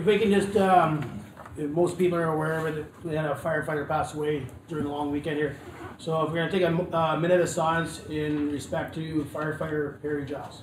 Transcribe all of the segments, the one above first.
If we can just, if most people are aware of it, we had a firefighter pass away during the long weekend here. So if we're going to take a minute of silence in respect to firefighter Harry Giles.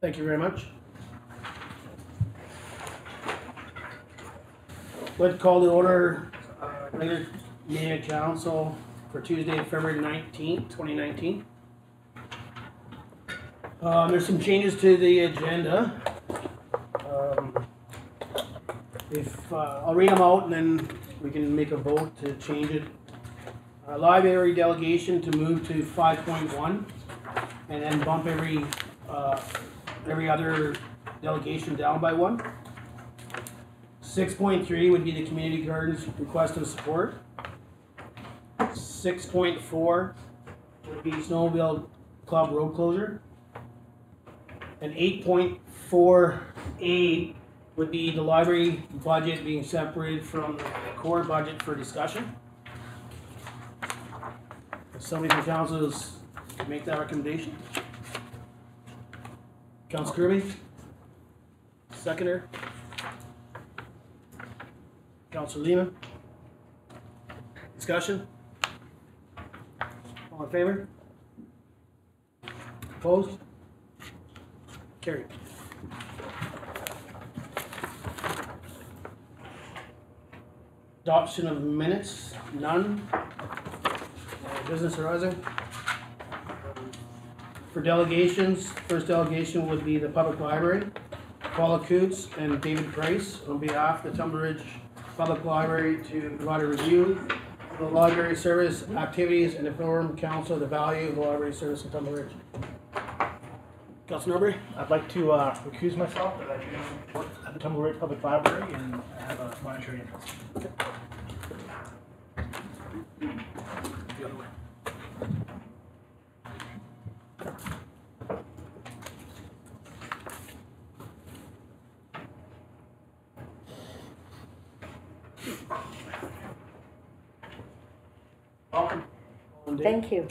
Thank you very much. Let's call the order regular meeting of council for Tuesday, February 19th, 2019. There's some changes to the agenda. I'll read them out and then we can make a vote to change it. Library delegation to move to 5.1 and then bump every other delegation down by one. 6.3 would be the community gardens request of support. 6.4 would be snowmobile club road closure. And 8.4A would be the library budget being separated from the core budget for discussion. If somebody from council can make that recommendation. Councillor Kirby, seconder. Councillor Lehman. Discussion. All in favor? Opposed? Carried. Adoption of minutes, none. Business arising. For delegations, first delegation would be the public library. Paula Coutts and David Price on behalf of the Tumbler Ridge Public Library to provide a review of the library service activities and inform council of the value of the library service in Tumbler Ridge. Councillor Norbury? I'd like to recuse myself, that I do work at the Tumbler Ridge Public Library and have a monetary interest. Okay. The other way. Welcome. Thank you.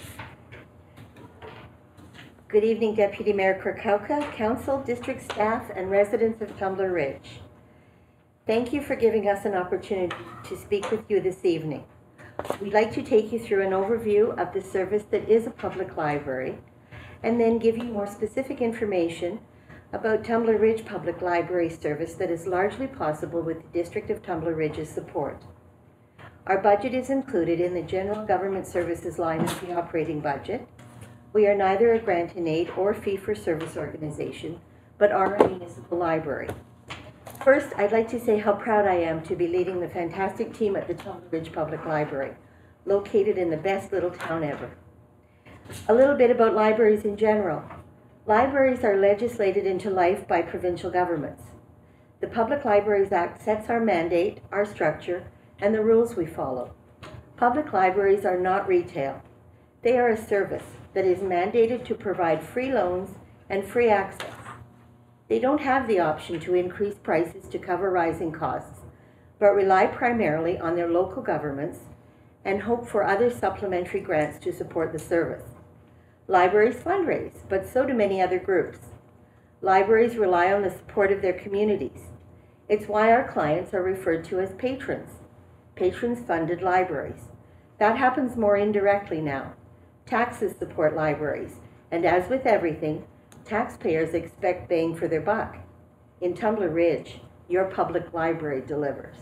Good evening, Deputy Mayor Krakowka, Council, District staff, and residents of Tumbler Ridge. Thank you for giving us an opportunity to speak with you this evening. We'd like to take you through an overview of the service that is a public library, and then give you more specific information about Tumbler Ridge Public Library service that is largely possible with the District of Tumbler Ridge's support. Our budget is included in the General Government Services line of the operating budget. We are neither a grant and aid or fee-for-service organization, but are a municipal library. First, I'd like to say how proud I am to be leading the fantastic team at the Tumbler Ridge Public Library, located in the best little town ever. A little bit about libraries in general. Libraries are legislated into life by provincial governments. The Public Libraries Act sets our mandate, our structure, and the rules we follow. Public libraries are not retail. They are a service that is mandated to provide free loans and free access. They don't have the option to increase prices to cover rising costs, but rely primarily on their local governments and hope for other supplementary grants to support the service. Libraries fundraise, but so do many other groups. Libraries rely on the support of their communities. It's why our clients are referred to as patrons. Patrons-funded libraries. That happens more indirectly now. Taxes support libraries, and as with everything, taxpayers expect bang for their buck. In Tumbler Ridge, your public library delivers.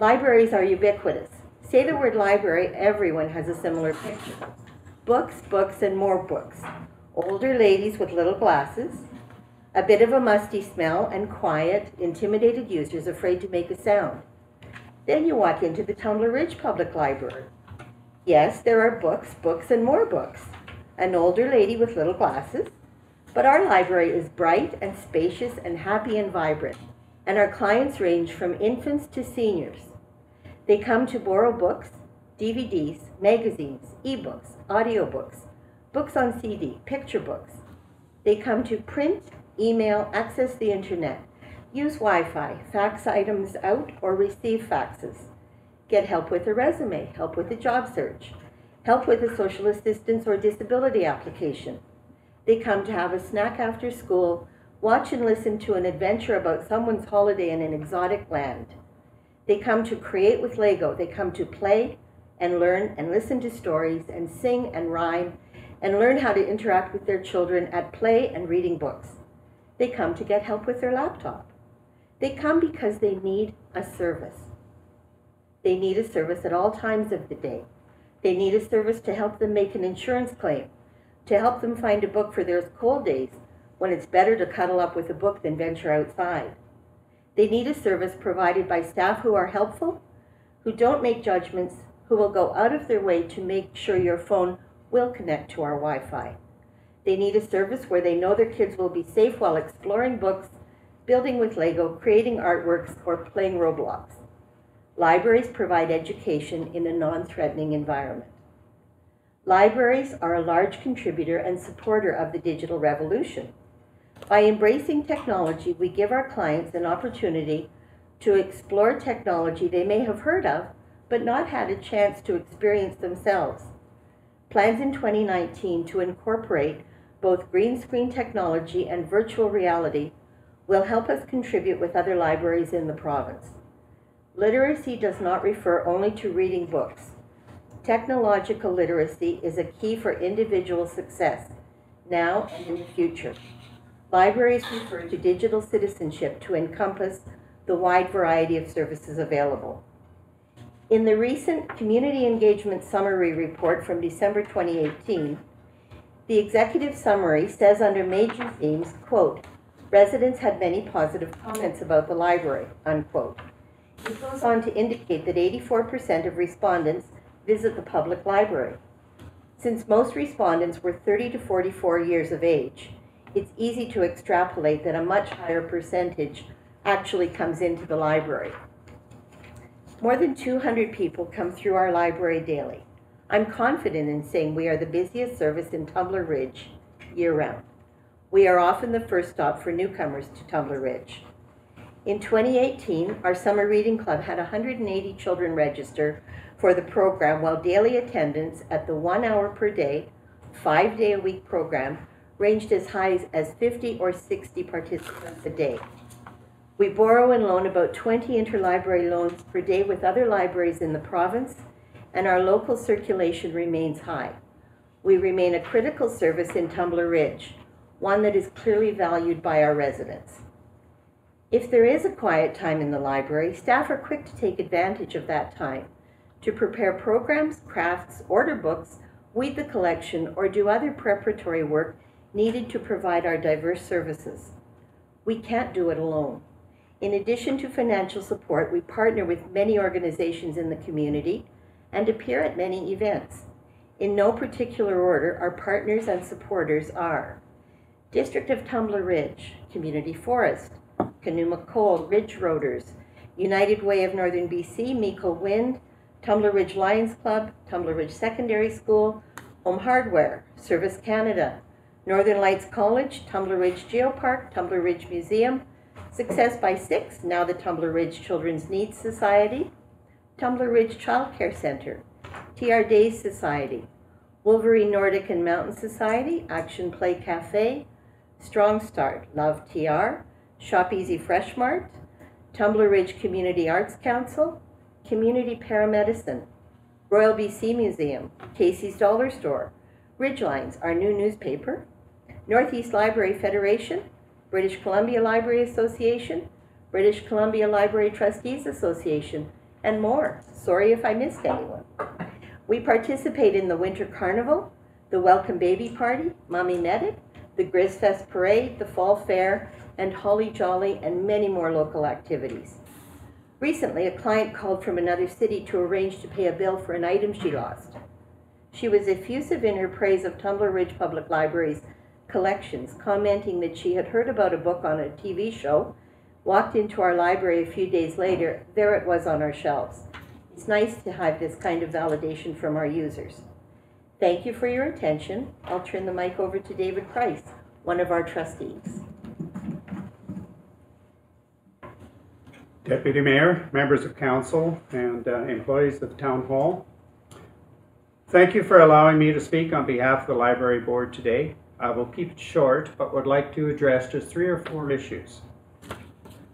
Libraries are ubiquitous. Say the word library, everyone has a similar picture. Books, books, and more books. Older ladies with little glasses, a bit of a musty smell, and quiet, intimidated users afraid to make a sound. Then you walk into the Tumbler Ridge Public Library. Yes, there are books, books, and more books. An older lady with little glasses, But our library is bright and spacious and happy and vibrant, and our clients range from infants to seniors. They come to borrow books, DVDs, magazines, ebooks, audiobooks, books on CD, picture books. They come to print, email, access the internet, use Wi-Fi, fax items out or receive faxes, get help with a resume, help with a job search, help with a social assistance or disability application. They come to have a snack after school, watch and listen to an adventure about someone's holiday in an exotic land. They come to create with Lego. They come to play and learn and listen to stories and sing and rhyme and learn how to interact with their children at play and reading books. They come to get help with their laptop. They come because they need a service. They need a service at all times of the day. They need a service to help them make an insurance claim, to help them find a book for their cold days when it's better to cuddle up with a book than venture outside. They need a service provided by staff who are helpful, who don't make judgments, who will go out of their way to make sure your phone will connect to our Wi-Fi. They need a service where they know their kids will be safe while exploring books, building with Lego, creating artworks, or playing Roblox. Libraries provide education in a non-threatening environment. Libraries are a large contributor and supporter of the digital revolution. By embracing technology, we give our clients an opportunity to explore technology they may have heard of, but not had a chance to experience themselves. Plans in 2019 to incorporate both green screen technology and virtual reality will help us contribute with other libraries in the province. Literacy does not refer only to reading books. Technological literacy is a key for individual success, now and in the future. Libraries refer to digital citizenship to encompass the wide variety of services available. In the recent Community Engagement Summary Report from December 2018, the executive summary says under major themes, quote, residents had many positive comments about the library, unquote. It goes on to indicate that 84% of respondents visit the public library. Since most respondents were 30 to 44 years of age, it's easy to extrapolate that a much higher percentage actually comes into the library. More than 200 people come through our library daily. I'm confident in saying we are the busiest service in Tumbler Ridge year-round. We are often the first stop for newcomers to Tumbler Ridge. In 2018, our summer reading club had 180 children register for the program, while daily attendance at the 1 hour per day, 5-day-a-week program ranged as high as 50 or 60 participants a day. We borrow and loan about 20 interlibrary loans per day with other libraries in the province, and our local circulation remains high. We remain a critical service in Tumbler Ridge, one that is clearly valued by our residents. If there is a quiet time in the library, staff are quick to take advantage of that time to prepare programs, crafts, order books, weed the collection, or do other preparatory work needed to provide our diverse services. We can't do it alone. In addition to financial support, we partner with many organizations in the community and appear at many events. In no particular order, our partners and supporters are District of Tumbler Ridge, Community Forest, Canooma Coal, Ridge Roaders, United Way of Northern BC, Miko Wind, Tumbler Ridge Lions Club, Tumbler Ridge Secondary School, Home Hardware, Service Canada, Northern Lights College, Tumbler Ridge Geopark, Tumbler Ridge Museum, Success by Six, now the Tumbler Ridge Children's Needs Society, Tumbler Ridge Child Care Center, TR Days Society, Wolverine Nordic and Mountain Society, Action Play Cafe, Strong Start, Love TR, Shop Easy Fresh Mart, Tumbler Ridge Community Arts Council, Community Paramedicine, Royal BC Museum, Casey's Dollar Store, Ridgelines, our new newspaper, Northeast Library Federation, British Columbia Library Association, British Columbia Library Trustees Association, and more. Sorry if I missed anyone. We participate in the Winter Carnival, the Welcome Baby Party, Mommy Medic, the Grizzfest Parade, the Fall Fair, and Holly Jolly, and many more local activities. Recently, a client called from another city to arrange to pay a bill for an item she lost. She was effusive in her praise of Tumbler Ridge Public Library's Collections, commenting that she had heard about a book on a TV show, walked into our library a few days later, there it was on our shelves. It's nice to have this kind of validation from our users. Thank you for your attention. I'll turn the mic over to David Price, one of our trustees. Deputy Mayor, members of council, and employees of the town hall. Thank you for allowing me to speak on behalf of the library board today. I will keep it short, but would like to address just 3 or 4 issues.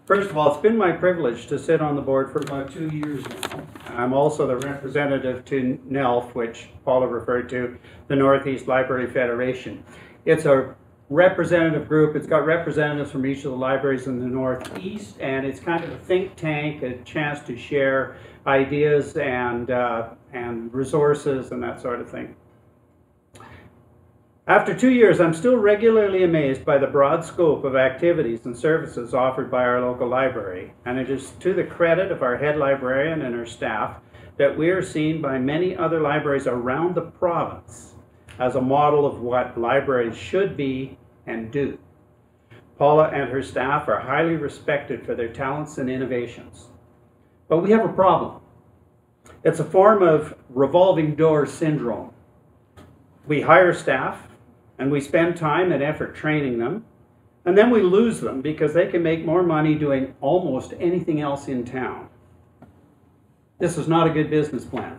First of all, it's been my privilege to sit on the board for about 2 years now. I'm also the representative to NELF, which Paula referred to, the Northeast Library Federation. It's a representative group. It's got representatives from each of the libraries in the Northeast, and it's kind of a think tank, a chance to share ideas and resources and that sort of thing. After 2 years, I'm still regularly amazed by the broad scope of activities and services offered by our local library, and it is to the credit of our head librarian and her staff that we are seen by many other libraries around the province as a model of what libraries should be and do. Paula and her staff are highly respected for their talents and innovations. But we have a problem. It's a form of revolving door syndrome. We hire staff, and we spend time and effort training them, and then we lose them because they can make more money doing almost anything else in town. This is not a good business plan.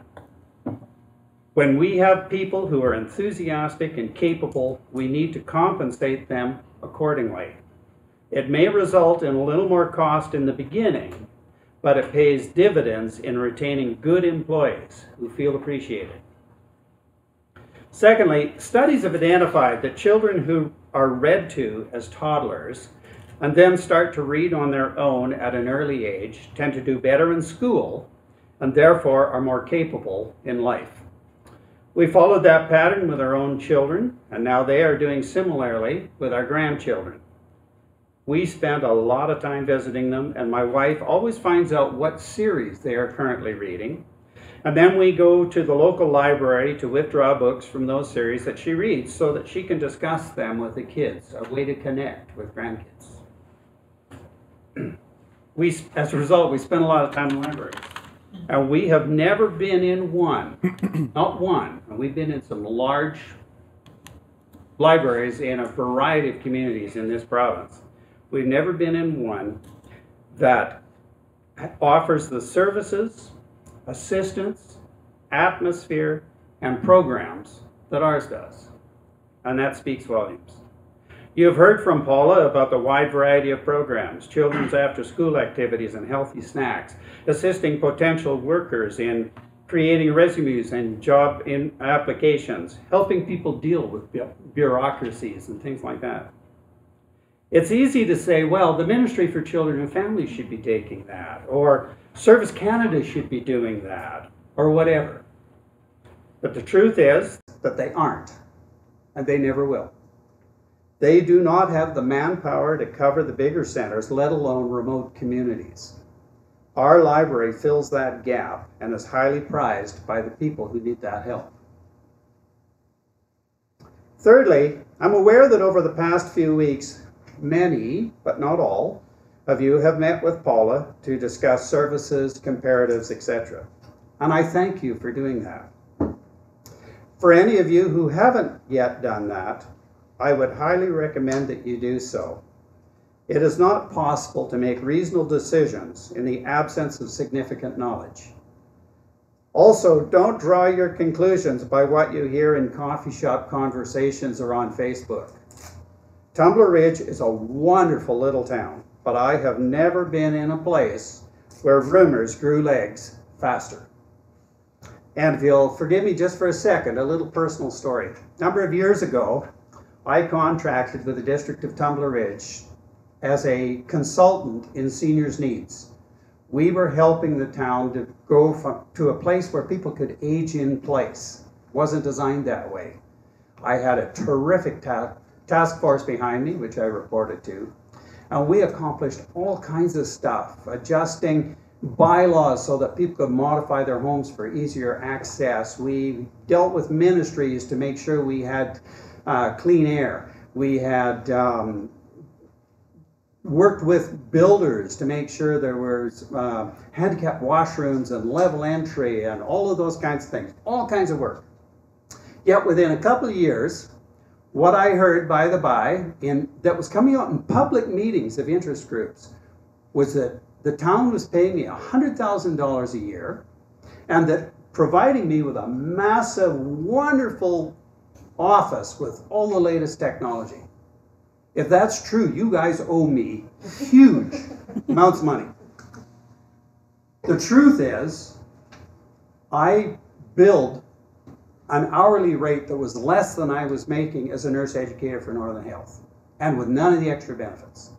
When we have people who are enthusiastic and capable, we need to compensate them accordingly. It may result in a little more cost in the beginning, but it pays dividends in retaining good employees who feel appreciated. Secondly, studies have identified that children who are read to as toddlers and then start to read on their own at an early age tend to do better in school and therefore are more capable in life. We followed that pattern with our own children, and now they are doing similarly with our grandchildren. We spend a lot of time visiting them, and my wife always finds out what series they are currently reading. And then we go to the local library to withdraw books from those series that she reads so that she can discuss them with the kids, a way to connect with grandkids. As a result, we spend a lot of time in the library. And we have never been in one, not one, and we've been in some large libraries in a variety of communities in this province. We've never been in one that offers the services, assistance, atmosphere, and programs that ours does. And that speaks volumes. You have heard from Paula about the wide variety of programs, children's after-school activities and healthy snacks, assisting potential workers in creating resumes and job applications, helping people deal with bureaucracies and things like that. It's easy to say, well, the Ministry for Children and Families should be taking that, or Service Canada should be doing that, or whatever. But the truth is that they aren't, and they never will. They do not have the manpower to cover the bigger centers, let alone remote communities. Our library fills that gap and is highly prized by the people who need that help. Thirdly, I'm aware that over the past few weeks, many, but not all, of you have met with Paula to discuss services, comparatives, etc. And I thank you for doing that. For any of you who haven't yet done that, I would highly recommend that you do so. It is not possible to make reasonable decisions in the absence of significant knowledge. Also, don't draw your conclusions by what you hear in coffee shop conversations or on Facebook. Tumbler Ridge is a wonderful little town, but I have never been in a place where rumors grew legs faster. And if you'll forgive me just for a second, a little personal story. A number of years ago, I contracted with the District of Tumbler Ridge as a consultant in seniors' needs. We were helping the town to go to a place where people could age in place. It wasn't designed that way. I had a terrific task force behind me, which I reported to, and we accomplished all kinds of stuff, adjusting bylaws so that people could modify their homes for easier access. We dealt with ministries to make sure we had clean air. We had worked with builders to make sure there was handicap washrooms and level entry and all of those kinds of things, all kinds of work. Yet within a couple of years, what I heard, by the by, that was coming out in public meetings of interest groups was that the town was paying me $100,000 a year and that providing me with a massive, wonderful office with all the latest technology. If that's true, you guys owe me huge amounts of money. The truth is, I billed an hourly rate that was less than I was making as a nurse educator for Northern Health, and with none of the extra benefits.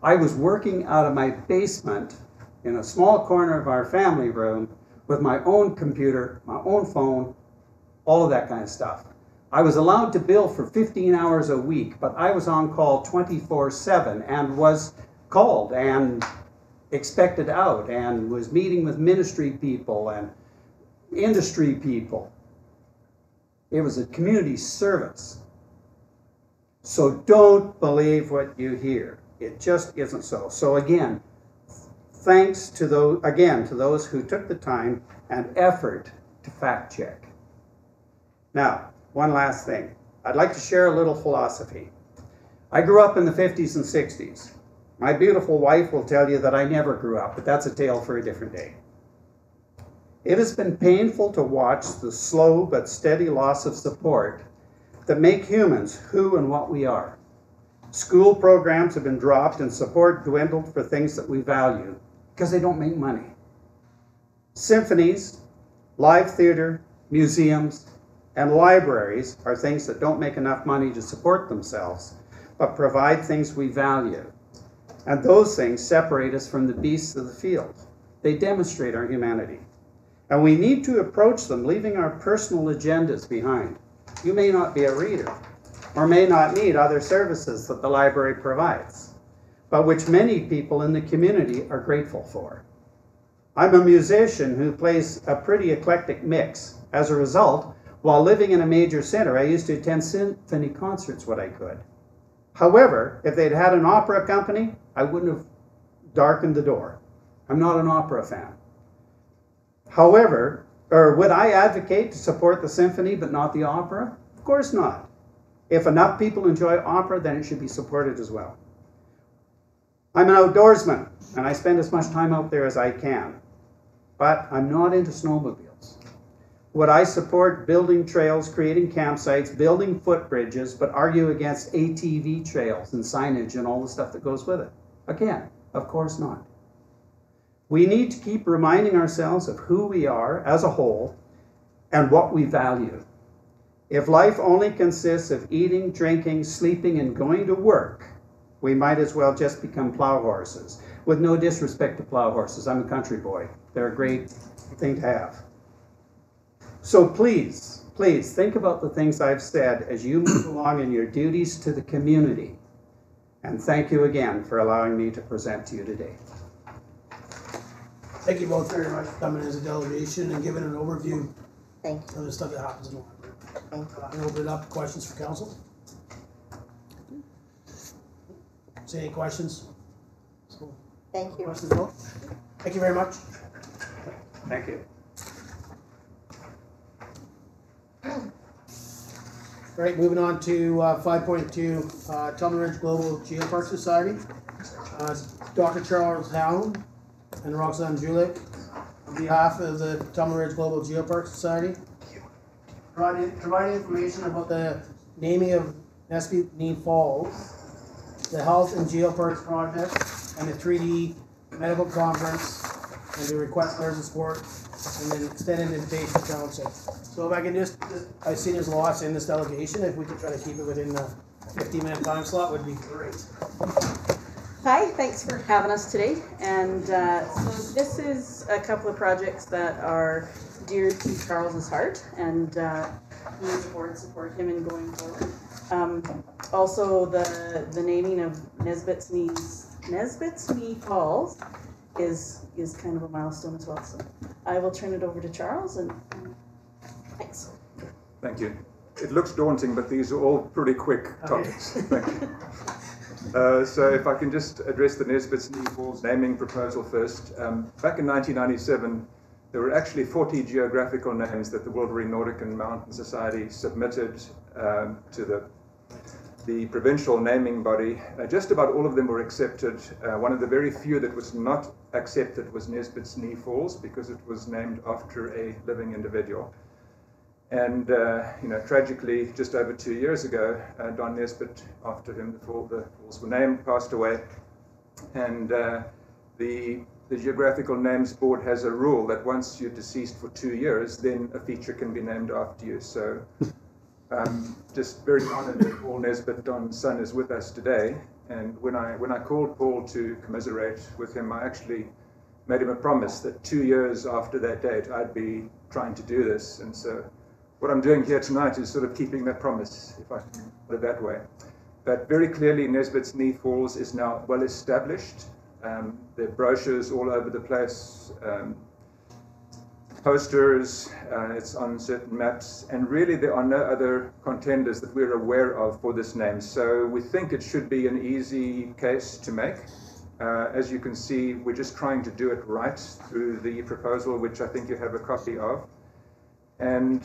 I was working out of my basement in a small corner of our family room with my own computer, my own phone, all of that kind of stuff. I was allowed to bill for 15 hours a week, but I was on call 24/7 and was called and expected out and was meeting with ministry people and industry people. It was a community service. So don't believe what you hear. It just isn't so. So again, thanks to those who took the time and effort to fact check. Now, one last thing. I'd like to share a little philosophy. I grew up in the 50s and 60s. My beautiful wife will tell you that I never grew up, but that's a tale for a different day. It has been painful to watch the slow but steady loss of support that make humans who and what we are. School programs have been dropped and support dwindled for things that we value because they don't make money. Symphonies, live theater, museums, and libraries are things that don't make enough money to support themselves, but provide things we value. And those things separate us from the beasts of the field. They demonstrate our humanity. And we need to approach them leaving our personal agendas behind. You may not be a reader, or may not need other services that the library provides, but which many people in the community are grateful for. I'm a musician who plays a pretty eclectic mix. As a result, while living in a major center, I used to attend symphony concerts when I could. However, if they'd had an opera company, I wouldn't have darkened the door. I'm not an opera fan. However, would I advocate to support the symphony but not the opera? Of course not. If enough people enjoy opera, then it should be supported as well. I'm an outdoorsman, and I spend as much time out there as I can. But I'm not into snowmobiles. Would I support building trails, creating campsites, building footbridges, but argue against ATV trails and signage and all the stuff that goes with it? Again, of course not. We need to keep reminding ourselves of who we are as a whole and what we value. If life only consists of eating, drinking, sleeping, and going to work, we might as well just become plow horses. With no disrespect to plow horses, I'm a country boy. They're a great thing to have. So please, please think about the things I've said as you move along in your duties to the community. And thank you again for allowing me to present to you today. Thank you both very much for coming as a delegation and giving an overview Thank you. of the stuff that happens in the library. Thank you. And open it up to questions for council. See any questions? Thank you. Questions, Bill? Thank you very much. Thank you. All right, moving on to 5.2, Tumbler Ridge Global Geopark Society. Dr. Charles Helm and Roxanne Gulick, on behalf of the Tumbler Ridge Global Geopark Society, provide information about the naming of Nesbitt Falls, the Health and Geoparks Project, and the 3D Medical Conference, and the request letters of support, and then extended invitation to council. So if I can just I've seen there's lots in this delegation. If we could try to keep it within the 15-minute time slot, would be great. Hi, thanks for having us today. And so this is a couple of projects that are dear to Charles's heart, and he and the board support him in going forward. Also, the naming of Nesbitt's Knee Falls is kind of a milestone as well. So I will turn it over to Charles, and thanks. Thank you. it looks daunting, but these are all pretty quick topics. Thank you. So if I can just address the Nesbitt's Knee Falls naming proposal first. Back in 1997, there were actually 40 geographical names that the Wolverine Nordic and Mountain Society submitted to the provincial naming body. Just about all of them were accepted. One of the very few that was not accepted was Nesbitt's Knee Falls, because it was named after a living individual. And tragically, just over 2 years ago, Don Nesbitt, after whom the falls were named, passed away. And the Geographical Names Board has a rule that once you're deceased for 2 years, then a feature can be named after you. So just very honored that Paul Nesbitt, Don's son, is with us today. And when I called Paul to commiserate with him, I actually made him a promise that 2 years after that date, I'd be trying to do this. And so what I'm doing here tonight is sort of keeping that promise, if I can put it that way. But very clearly, Nesbitt's Knee Falls is now well established. There are brochures all over the place, posters, it's on certain maps, and really there are no other contenders that we're aware of for this name. So we think it should be an easy case to make. As you can see, we're just trying to do it right through the proposal, which I think you have a copy of. And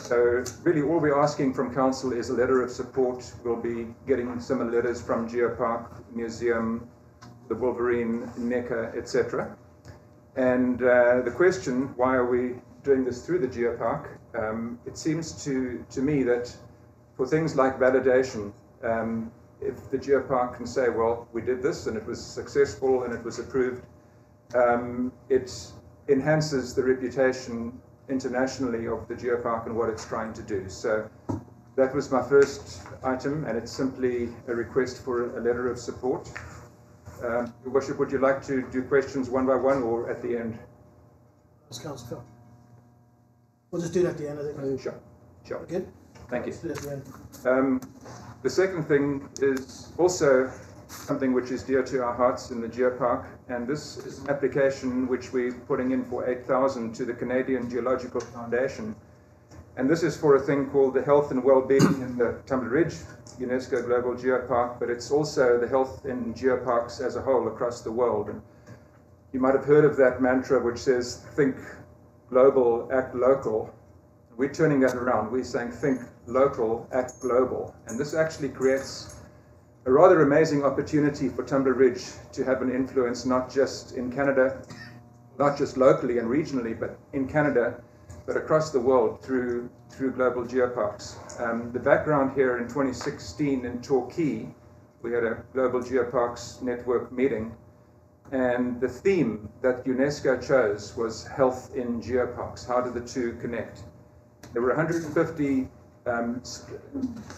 so really all we're asking from Council is a letter of support. We'll be getting similar letters from Geopark, Museum, the Wolverine, NECA, etc. And the question, why are we doing this through the Geopark? It seems to me that for things like validation, if the Geopark can say, well, we did this and it was successful and it was approved, it enhances the reputation internationally of the Geopark and what it's trying to do. So that was my first item, and it's simply a request for a letter of support. Your Worship, would you like to do questions one by one or at the end? Let's Council. We'll just do it at the end, I think. Sure. Good? Thank you. Let's do it at the end. The second thing is also something which is dear to our hearts in the Geopark, and this is an application which we're putting in for $8,000 to the Canadian Geological Foundation. And this is for a thing called the health and well-being in the Tumbler Ridge UNESCO Global Geopark, but it's also the health in geoparks as a whole across the world. And you might have heard of that mantra which says, think global, act local. We're turning that around. We're saying, think local, act global. And this actually creates a rather amazing opportunity for Tumbler Ridge to have an influence not just in Canada, not just locally and regionally, but in Canada, but across the world through global geoparks. The background here in 2016 in Torquay, we had a Global Geoparks Network meeting, and the theme that UNESCO chose was health in geoparks. How do the two connect? There were 150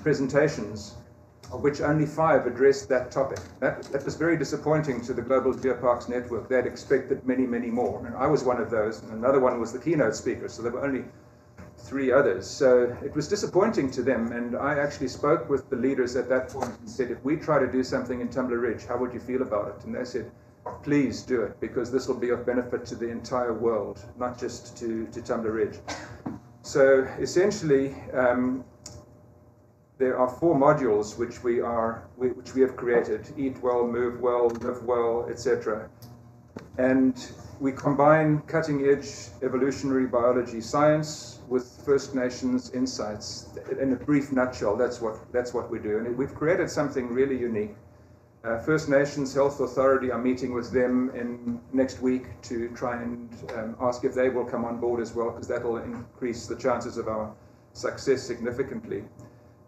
presentations, of which only 5 addressed that topic. That was very disappointing to the Global Geoparks Network. They'd expected many, many more. And I was one of those, and another one was the keynote speaker, so there were only 3 others. So it was disappointing to them, and I actually spoke with the leaders at that point and said, if we try to do something in Tumbler Ridge, how would you feel about it? And they said, please do it, because this will be of benefit to the entire world, not just to Tumbler Ridge. So essentially, there are 4 modules which we have created: eat well, move well, live well, etc. And we combine cutting-edge evolutionary biology science with First Nations insights. In a brief nutshell, that's what we do. And we've created something really unique. First Nations Health Authority, I'm meeting with them next week to try and ask if they will come on board as well, because that will increase the chances of our success significantly.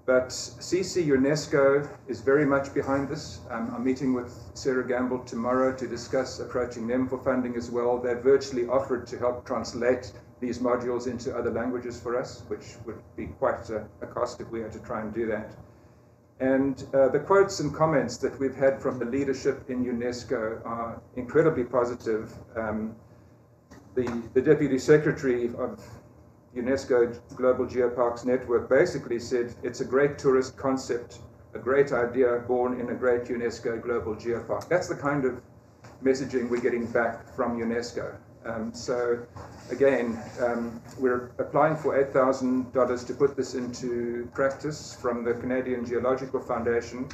But CC UNESCO is very much behind this. I'm meeting with Sarah Gamble tomorrow to discuss approaching them for funding as well. They've virtually offered to help translate these modules into other languages for us, which would be quite a cost if we had to try and do that. And the quotes and comments that we've had from the leadership in UNESCO are incredibly positive. The Deputy Secretary of UNESCO Global Geoparks Network basically said it's a great tourist concept, a great idea born in a great UNESCO Global Geopark. That's the kind of messaging we're getting back from UNESCO. So again, we're applying for $8,000 to put this into practice from the Canadian Geological Foundation,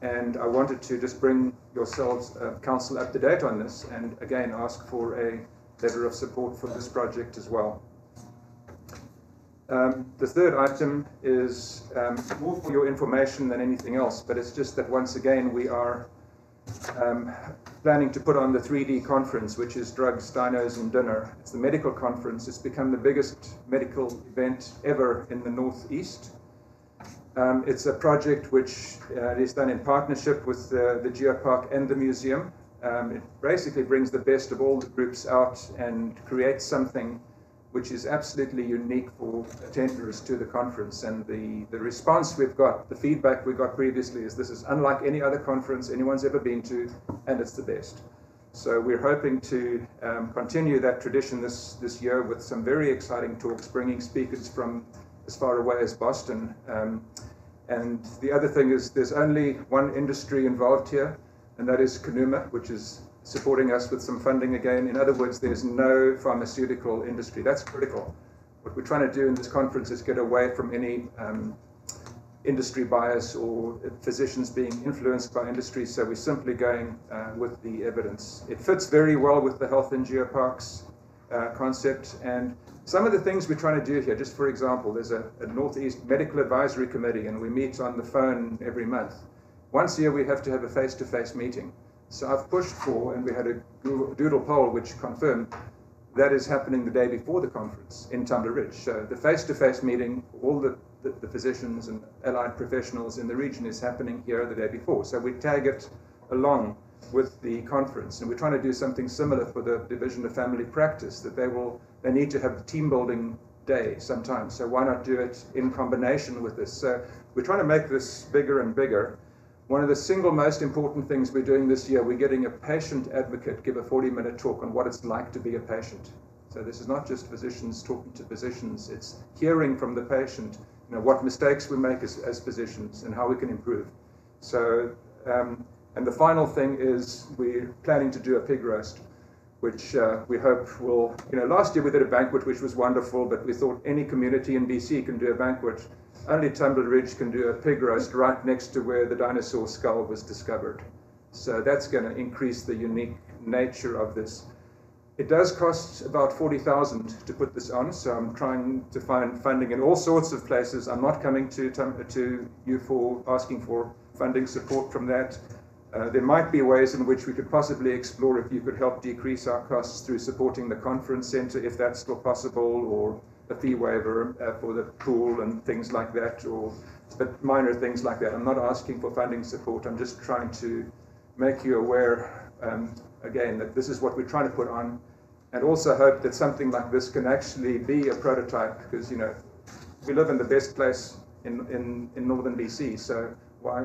and I wanted to just bring yourselves, council, up to date on this, and again ask for a letter of support for this project as well. The third item is more for your information than anything else, but it's just that once again we are planning to put on the 3D conference, which is Drugs, Dinos and Dinner. It's the medical conference. It's become the biggest medical event ever in the Northeast. It's a project which is done in partnership with the Geopark and the museum. It basically brings the best of all the groups out and creates something which is absolutely unique for attenders to the conference. And the response we've got, the feedback we got previously is this is unlike any other conference anyone's ever been to, and it's the best. So we're hoping to continue that tradition this year with some very exciting talks, bringing speakers from as far away as Boston. And the other thing is there's only one industry involved here, and that is Kanuma, which is supporting us with some funding again. In other words, there's no pharmaceutical industry. That's critical. What we're trying to do in this conference is get away from any industry bias or physicians being influenced by industry, so we're simply going with the evidence. It fits very well with the Health in Geoparks concept, and some of the things we're trying to do here, just for example, there's a Northeast Medical Advisory Committee, and we meet on the phone every month. Once a year we have to have a face-to-face meeting. So I've pushed for, and we had a doodle poll which confirmed that is happening the day before the conference in Tumbler Ridge. So the face-to-face meeting, all the physicians and allied professionals in the region is happening here the day before. So we tag it along with the conference, and we're trying to do something similar for the Division of Family Practice, that they need to have a team building day sometimes. So why not do it in combination with this? So we're trying to make this bigger and bigger. One of the single most important things we're doing this year, we're getting a patient advocate give a 40-minute talk on what it's like to be a patient. So this is not just physicians talking to physicians, it's hearing from the patient, what mistakes we make as physicians and how we can improve. So, and the final thing is we're planning to do a pig roast, which we hope will, last year we did a banquet which was wonderful, but we thought any community in BC can do a banquet. Only Tumbler Ridge can do a pig roast right next to where the dinosaur skull was discovered. So that's going to increase the unique nature of this. It does cost about $40,000 to put this on, so I'm trying to find funding in all sorts of places. I'm not coming to you for asking for funding support from that. There might be ways in which we could possibly explore if you could help decrease our costs through supporting the conference center, if that's still possible, or a fee waiver for the pool and things like that, but minor things like that. I'm not asking for funding support. I'm just trying to make you aware, again, that this is what we're trying to put on, and also hope that something like this can actually be a prototype, because, we live in the best place in northern BC, so why,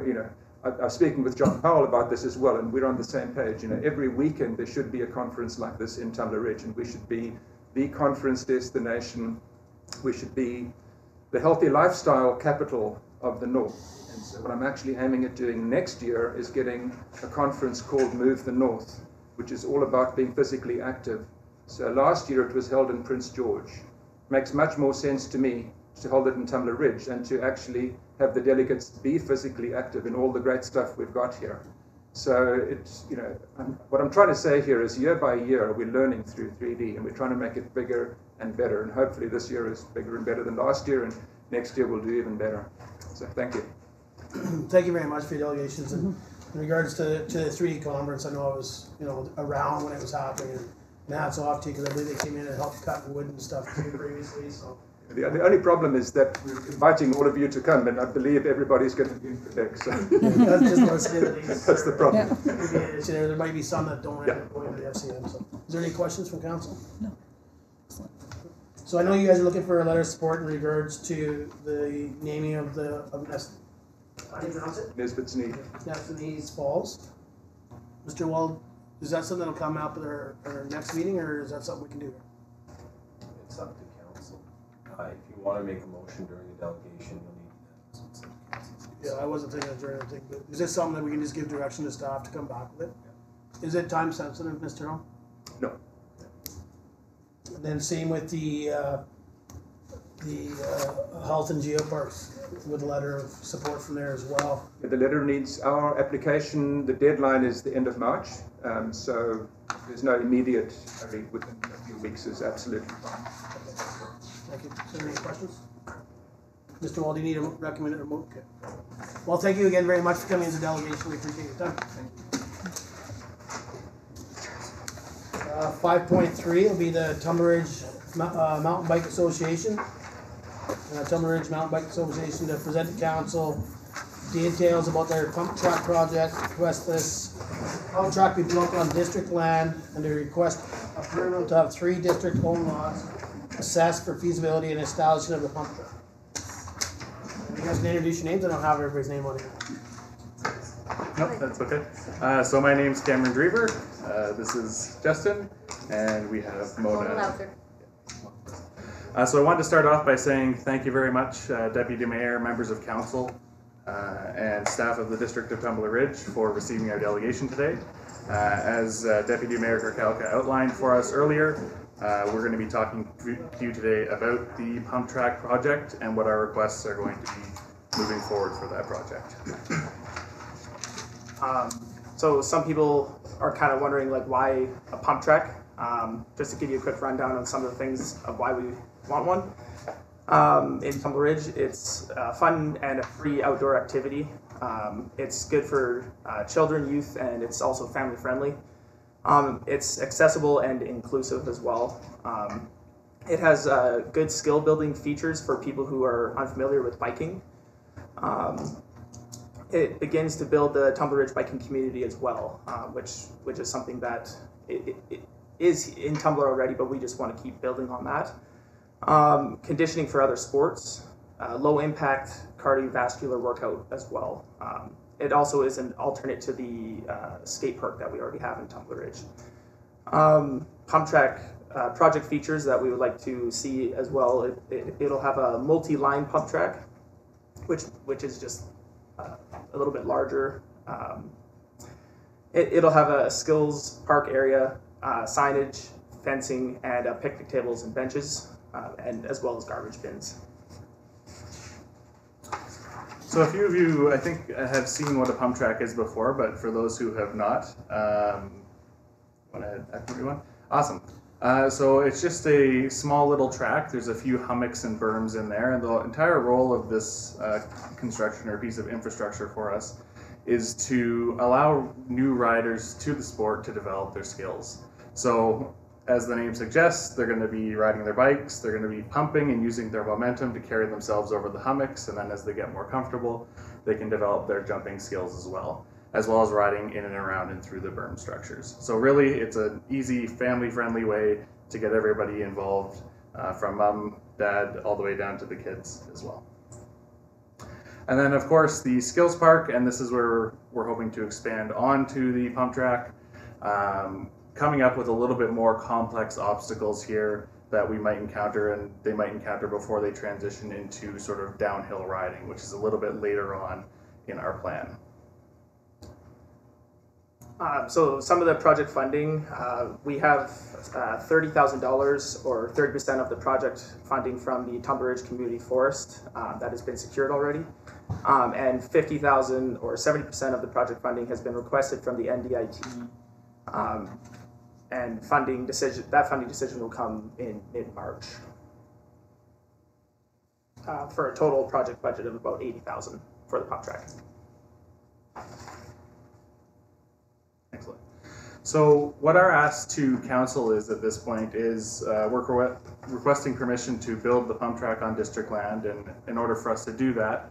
I was speaking with John Powell about this as well, and we're on the same page. Every weekend there should be a conference like this in Tumbler Ridge, and we should be the conference destination. We should be the healthy lifestyle capital of the North. And so what I'm actually aiming at doing next year is getting a conference called Move the North, which is all about being physically active. So last year it was held in Prince George. It makes much more sense to me to hold it in Tumbler Ridge and to actually have the delegates be physically active in all the great stuff we've got here. So it's, what I'm trying to say here is year by year we're learning through 3D, and we're trying to make it bigger and better, and hopefully this year is bigger and better than last year, and next year we'll do even better. So thank you. Thank you very much for your delegations. And in regards to the 3D conference, I know I was around when it was happening, and hats off to you, because I believe they came in and helped cut wood and stuff too previously. So. The only problem is that we're inviting all of you to come, and I believe everybody's going to be in Quebec. So. I just want to say that's the problem. Yeah. There might be some that don't end up going to the FCM. So, is there any questions from council? No. So I know you guys are looking for a letter of support in regards to the naming of Nesbitt. How do you pronounce it? Nesbitt's Knee. Nesbitt's Falls. Mr. Wald, is that something that'll come up at our next meeting, or is that something we can do? It's up to council. If you want to make a motion during the delegation, you'll need that. Yeah, I wasn't thinking of during anything, but is this something that we can just give direction to staff to come back with it? Yeah. Is it time sensitive, Mr. Helm? No. And then same with the health and geoparks, with a letter of support from there as well. The letter needs our application. The deadline is the end of March, so there's no immediate hurry. Within a few weeks is absolutely fine. Thank you. Is there any questions? Mr. Wall, do you need a recommended remote? Okay. Well, thank you again very much for coming as a delegation. We appreciate your time. 5.3 will be the Tumbler Ridge Mountain Bike Association. Tumbler Ridge Mountain Bike Association to present to council details about their pump track project. Request this pump track be built on district land, and to request approval to have 3 district-owned lots assessed for feasibility and establishment of the pump track. You guys can introduce your names. I don't have everybody's name on here. Nope, that's okay. So my name's Cameron Drever. This is Justin, and we have Mona. Lowther. So I wanted to start off by saying thank you very much, Deputy Mayor, members of council, and staff of the District of Tumbler Ridge for receiving our delegation today. As Deputy Mayor Krakowka outlined for us earlier, we're going to be talking to you today about the pump track project and what our requests are going to be moving forward for that project. So some people are kind of wondering, like, why a pump track? Just to give you a quick rundown on some of the things of why we want one. In Tumbler Ridge, it's fun and a free outdoor activity. It's good for children, youth, and it's also family friendly. It's accessible and inclusive as well. It has good skill building features for people who are unfamiliar with biking. It begins to build the Tumbler Ridge biking community as well, which is something that it is in Tumbler already, but we just want to keep building on that. Conditioning for other sports, low impact cardiovascular workout as well. It also is an alternate to the skate park that we already have in Tumbler Ridge. Pump track project features that we would like to see as well. It'll have a multi-line pump track, which is just a little bit larger. It'll have a skills park area, signage, fencing, and picnic tables and benches, and as well as garbage bins. So a few of you, I think, have seen what a pump track is before, but for those who have not, want to add everyone? Awesome. So it's just a small little track. There's a few hummocks and berms in there, and the entire role of this construction or piece of infrastructure for us is to allow new riders to the sport to develop their skills. So as the name suggests, they're going to be riding their bikes, they're going to be pumping and using their momentum to carry themselves over the hummocks, and then as they get more comfortable, they can develop their jumping skills as well as riding in and around and through the berm structures. So really, it's an easy, family-friendly way to get everybody involved, from mom, dad, all the way down to the kids as well. And then, of course, the skills park, and this is where we're hoping to expand onto the pump track, coming up with a little bit more complex obstacles here that we might encounter and they might encounter before they transition into sort of downhill riding, which is a little bit later on in our plan. So some of the project funding, we have $30,000 or 30% of the project funding from the Tumbler Ridge Community Forest that has been secured already. And $50,000 or 70% of the project funding has been requested from the NDIT. And that funding decision will come in mid-March for a total project budget of about $80,000 for the pump track. Excellent. So what our ask to council is at this point is we're requesting permission to build the pump track on district land, and in order for us to do that,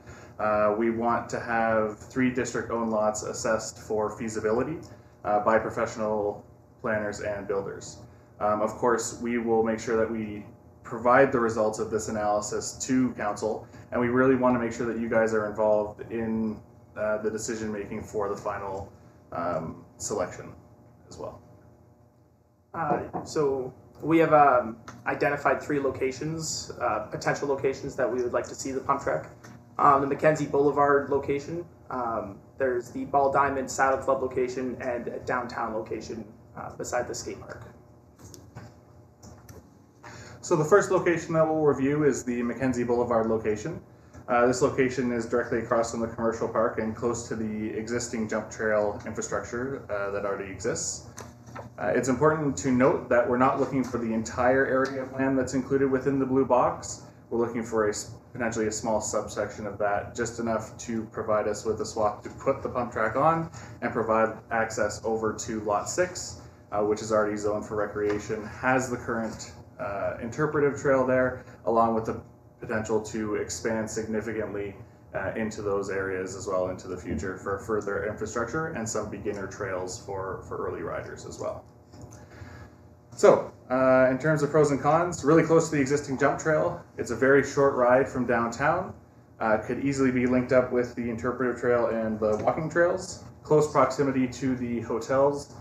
we want to have 3 district-owned lots assessed for feasibility by professional planners and builders. Of course, we will make sure that we provide the results of this analysis to council, and we really want to make sure that you guys are involved in the decision making for the final selection as well. So we have identified 3 locations, potential locations that we would like to see the pump track. The Mackenzie Boulevard location, there's the Ball Diamond Saddle Club location, and a downtown location beside the skate park. So the first location that we'll review is the Mackenzie Boulevard location. This location is directly across from the commercial park and close to the existing jump trail infrastructure that already exists. It's important to note that we're not looking for the entire area of land that's included within the blue box. We're looking for potentially a small subsection of that, just enough to provide us with a swap to put the pump track on and provide access over to Lot 6, which is already zoned for recreation, has the current interpretive trail there, along with the potential to expand significantly into those areas as well into the future for further infrastructure and some beginner trails for early riders as well. So, in terms of pros and cons, really close to the existing jump trail. It's a very short ride from downtown. Could easily be linked up with the interpretive trail and the walking trails. Close proximity to the hotels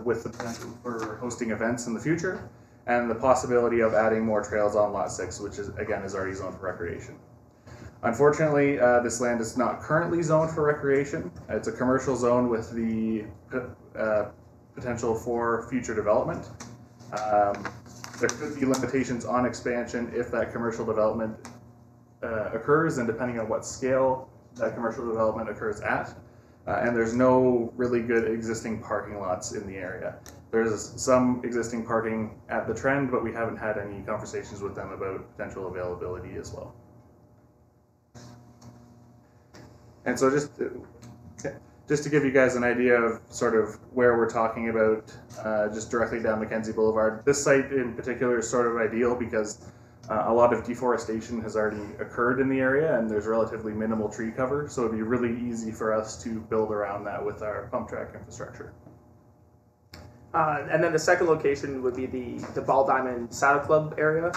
with the potential for hosting events in the future, and the possibility of adding more trails on Lot 6, which is already zoned for recreation. Unfortunately, this land is not currently zoned for recreation. It's a commercial zone with the potential for future development. There could be limitations on expansion if that commercial development occurs, and depending on what scale that commercial development occurs at. And there's no really good existing parking lots in the area. There's some existing parking at the Trend, but we haven't had any conversations with them about potential availability as well. And so just to give you guys an idea of sort of where we're talking about, just directly down Mackenzie Boulevard, this site in particular is sort of ideal because a lot of deforestation has already occurred in the area and there's relatively minimal tree cover, so it'd be really easy for us to build around that with our pump track infrastructure. And then the second location would be the Ball Diamond Saddle Club area.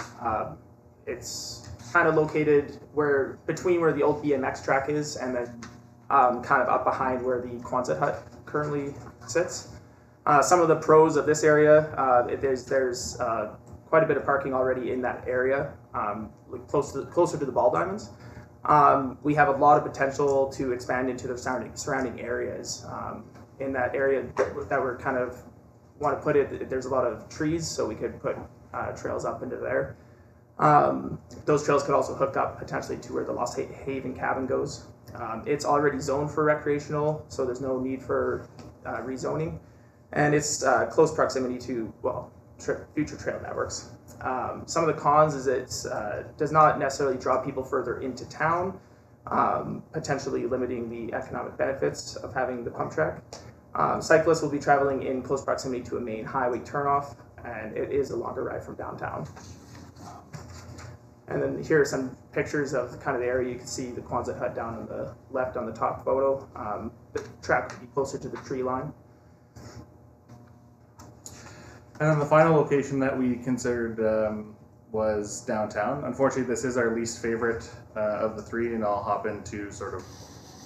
It's kind of located between where the old BMX track is and then kind of up behind where the Quonset hut currently sits. Some of the pros of this area, there's quite a bit of parking already in that area, closer to the Ball Diamonds. We have a lot of potential to expand into the surrounding areas. In that area that we're kind of want to put it, there's a lot of trees, so we could put trails up into there. Those trails could also hook up potentially to where the Lost Haven cabin goes. It's already zoned for recreational, so there's no need for rezoning. And it's close proximity to, well, future trail networks. Some of the cons is it does not necessarily draw people further into town, potentially limiting the economic benefits of having the pump track. Cyclists will be traveling in close proximity to a main highway turnoff, and it is a longer ride from downtown. And then here are some pictures of kind of the area. You can see the Quonset hut down on the left on the top photo. The track would be closer to the tree line. And then the final location that we considered was downtown. Unfortunately, this is our least favorite of the three, and I'll hop into sort of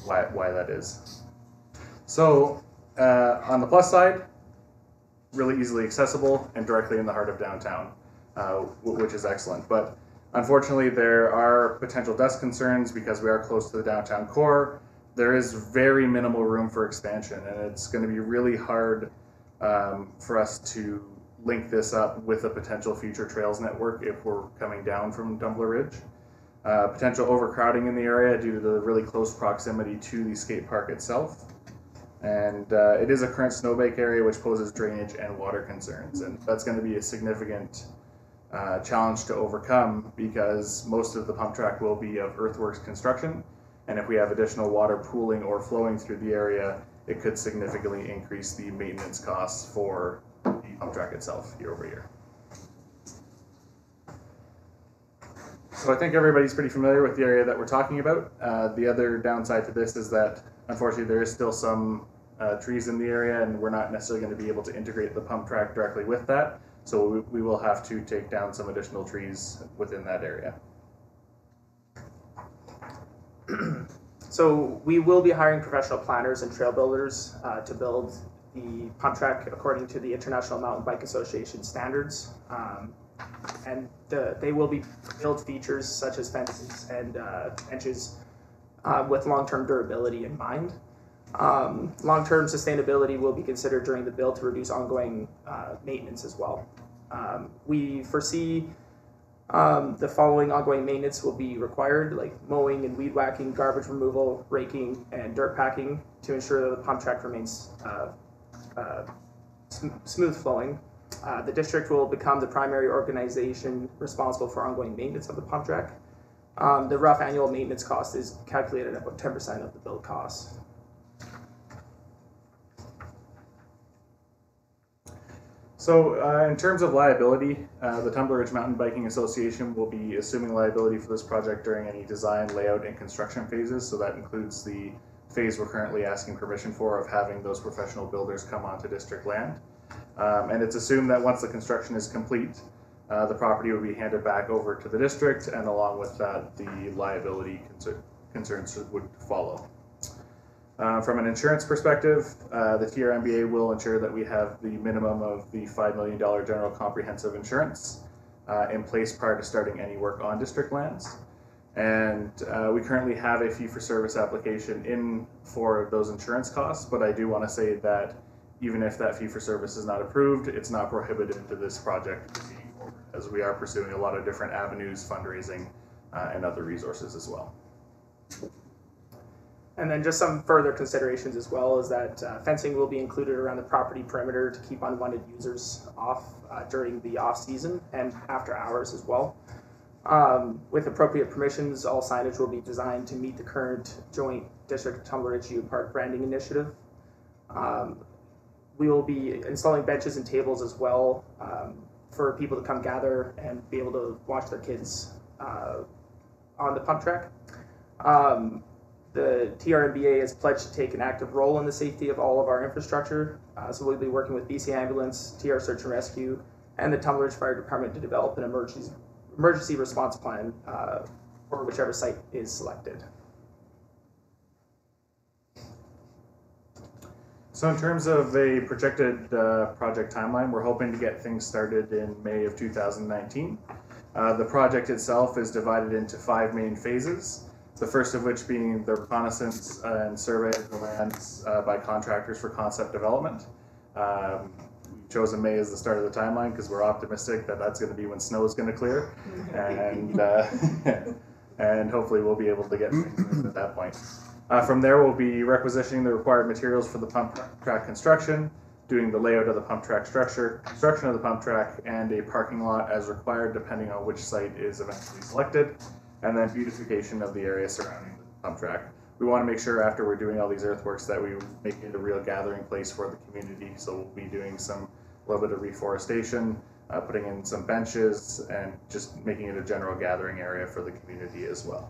why that is. So on the plus side, really easily accessible and directly in the heart of downtown, which is excellent. But unfortunately, there are potential dust concerns because we are close to the downtown core. There is very minimal room for expansion, and it's going to be really hard for us to link this up with a potential future trails network if we're coming down from Tumbler Ridge. Potential overcrowding in the area due to the really close proximity to the skate park itself. And it is a current snowbank area which poses drainage and water concerns, and that's going to be a significant challenge to overcome because most of the pump track will be of earthworks construction, and if we have additional water pooling or flowing through the area, it could significantly increase the maintenance costs for the pump track itself year over year. So I think everybody's pretty familiar with the area that we're talking about. The other downside to this is that unfortunately there is still some trees in the area, and we're not necessarily going to be able to integrate the pump track directly with that. So we will have to take down some additional trees within that area. So we will be hiring professional planners and trail builders to build the pump track according to the International Mountain Bike Association standards. And they will be built features such as fences and benches with long-term durability in mind. Long-term sustainability will be considered during the build to reduce ongoing maintenance as well. We foresee The following ongoing maintenance will be required, like mowing and weed whacking, garbage removal, raking, and dirt packing to ensure that the pump track remains smooth flowing. The district will become the primary organization responsible for ongoing maintenance of the pump track. The rough annual maintenance cost is calculated at about 10% of the build cost. So in terms of liability, the Tumbler Ridge Mountain Biking Association will be assuming liability for this project during any design, layout, and construction phases. So that includes the phase we're currently asking permission for of having those professional builders come onto district land. And it's assumed that once the construction is complete, the property will be handed back over to the district, and along with that, the liability concerns would follow. From an insurance perspective, the TRMBA will ensure that we have the minimum of the $5 million general comprehensive insurance in place prior to starting any work on district lands. And we currently have a fee-for-service application in for those insurance costs, but I do want to say that even if that fee-for-service is not approved, it's not prohibitive to this project proceeding forward, as we are pursuing a lot of different avenues, fundraising, and other resources as well. And then just some further considerations as well is that fencing will be included around the property perimeter to keep unwanted users off during the off-season and after hours as well. With appropriate permissions, all signage will be designed to meet the current joint District Tumbler Ridge Geopark branding initiative. We will be installing benches and tables as well for people to come gather and be able to watch their kids on the pump track. The TRMBA has pledged to take an active role in the safety of all of our infrastructure. So we'll be working with BC Ambulance, TR Search and Rescue, and the Tumbler Ridge Fire Department to develop an emergency response plan for whichever site is selected. So in terms of a projected project timeline, we're hoping to get things started in May of 2019. The project itself is divided into 5 main phases. The first of which being the reconnaissance and survey of the lands by contractors for concept development. We've chosen May as the start of the timeline because we're optimistic that that's going to be when snow is going to clear, and and hopefully we'll be able to get things at that point. From there, we'll be requisitioning the required materials for the pump track construction, doing the layout of the pump track structure, construction of the pump track, and a parking lot as required depending on which site is eventually selected, and then beautification of the area surrounding the pump track. We want to make sure after we're doing all these earthworks that we make it a real gathering place for the community. So we'll be doing a little bit of reforestation, putting in some benches, and just making it a general gathering area for the community as well.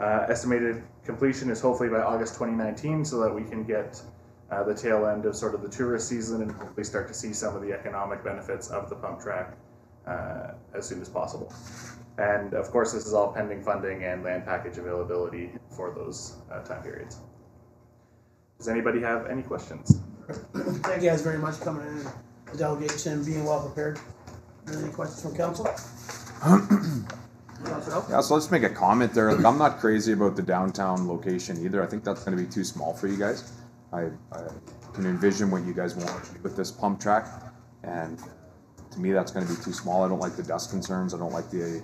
Estimated completion is hopefully by August 2019, so that we can get the tail end of sort of the tourist season and hopefully start to see some of the economic benefits of the pump track as soon as possible. And of course, this is all pending funding and land package availability for those time periods. Does anybody have any questions? Thank you guys very much for coming in, the delegation, and being well prepared. Any questions from council? Yeah, so let's make a comment there. Like, I'm not crazy about the downtown location either. I think that's going to be too small for you guys. I can envision what you guys want with this pump track, and to me that's going to be too small. I don't like the dust concerns. I don't like the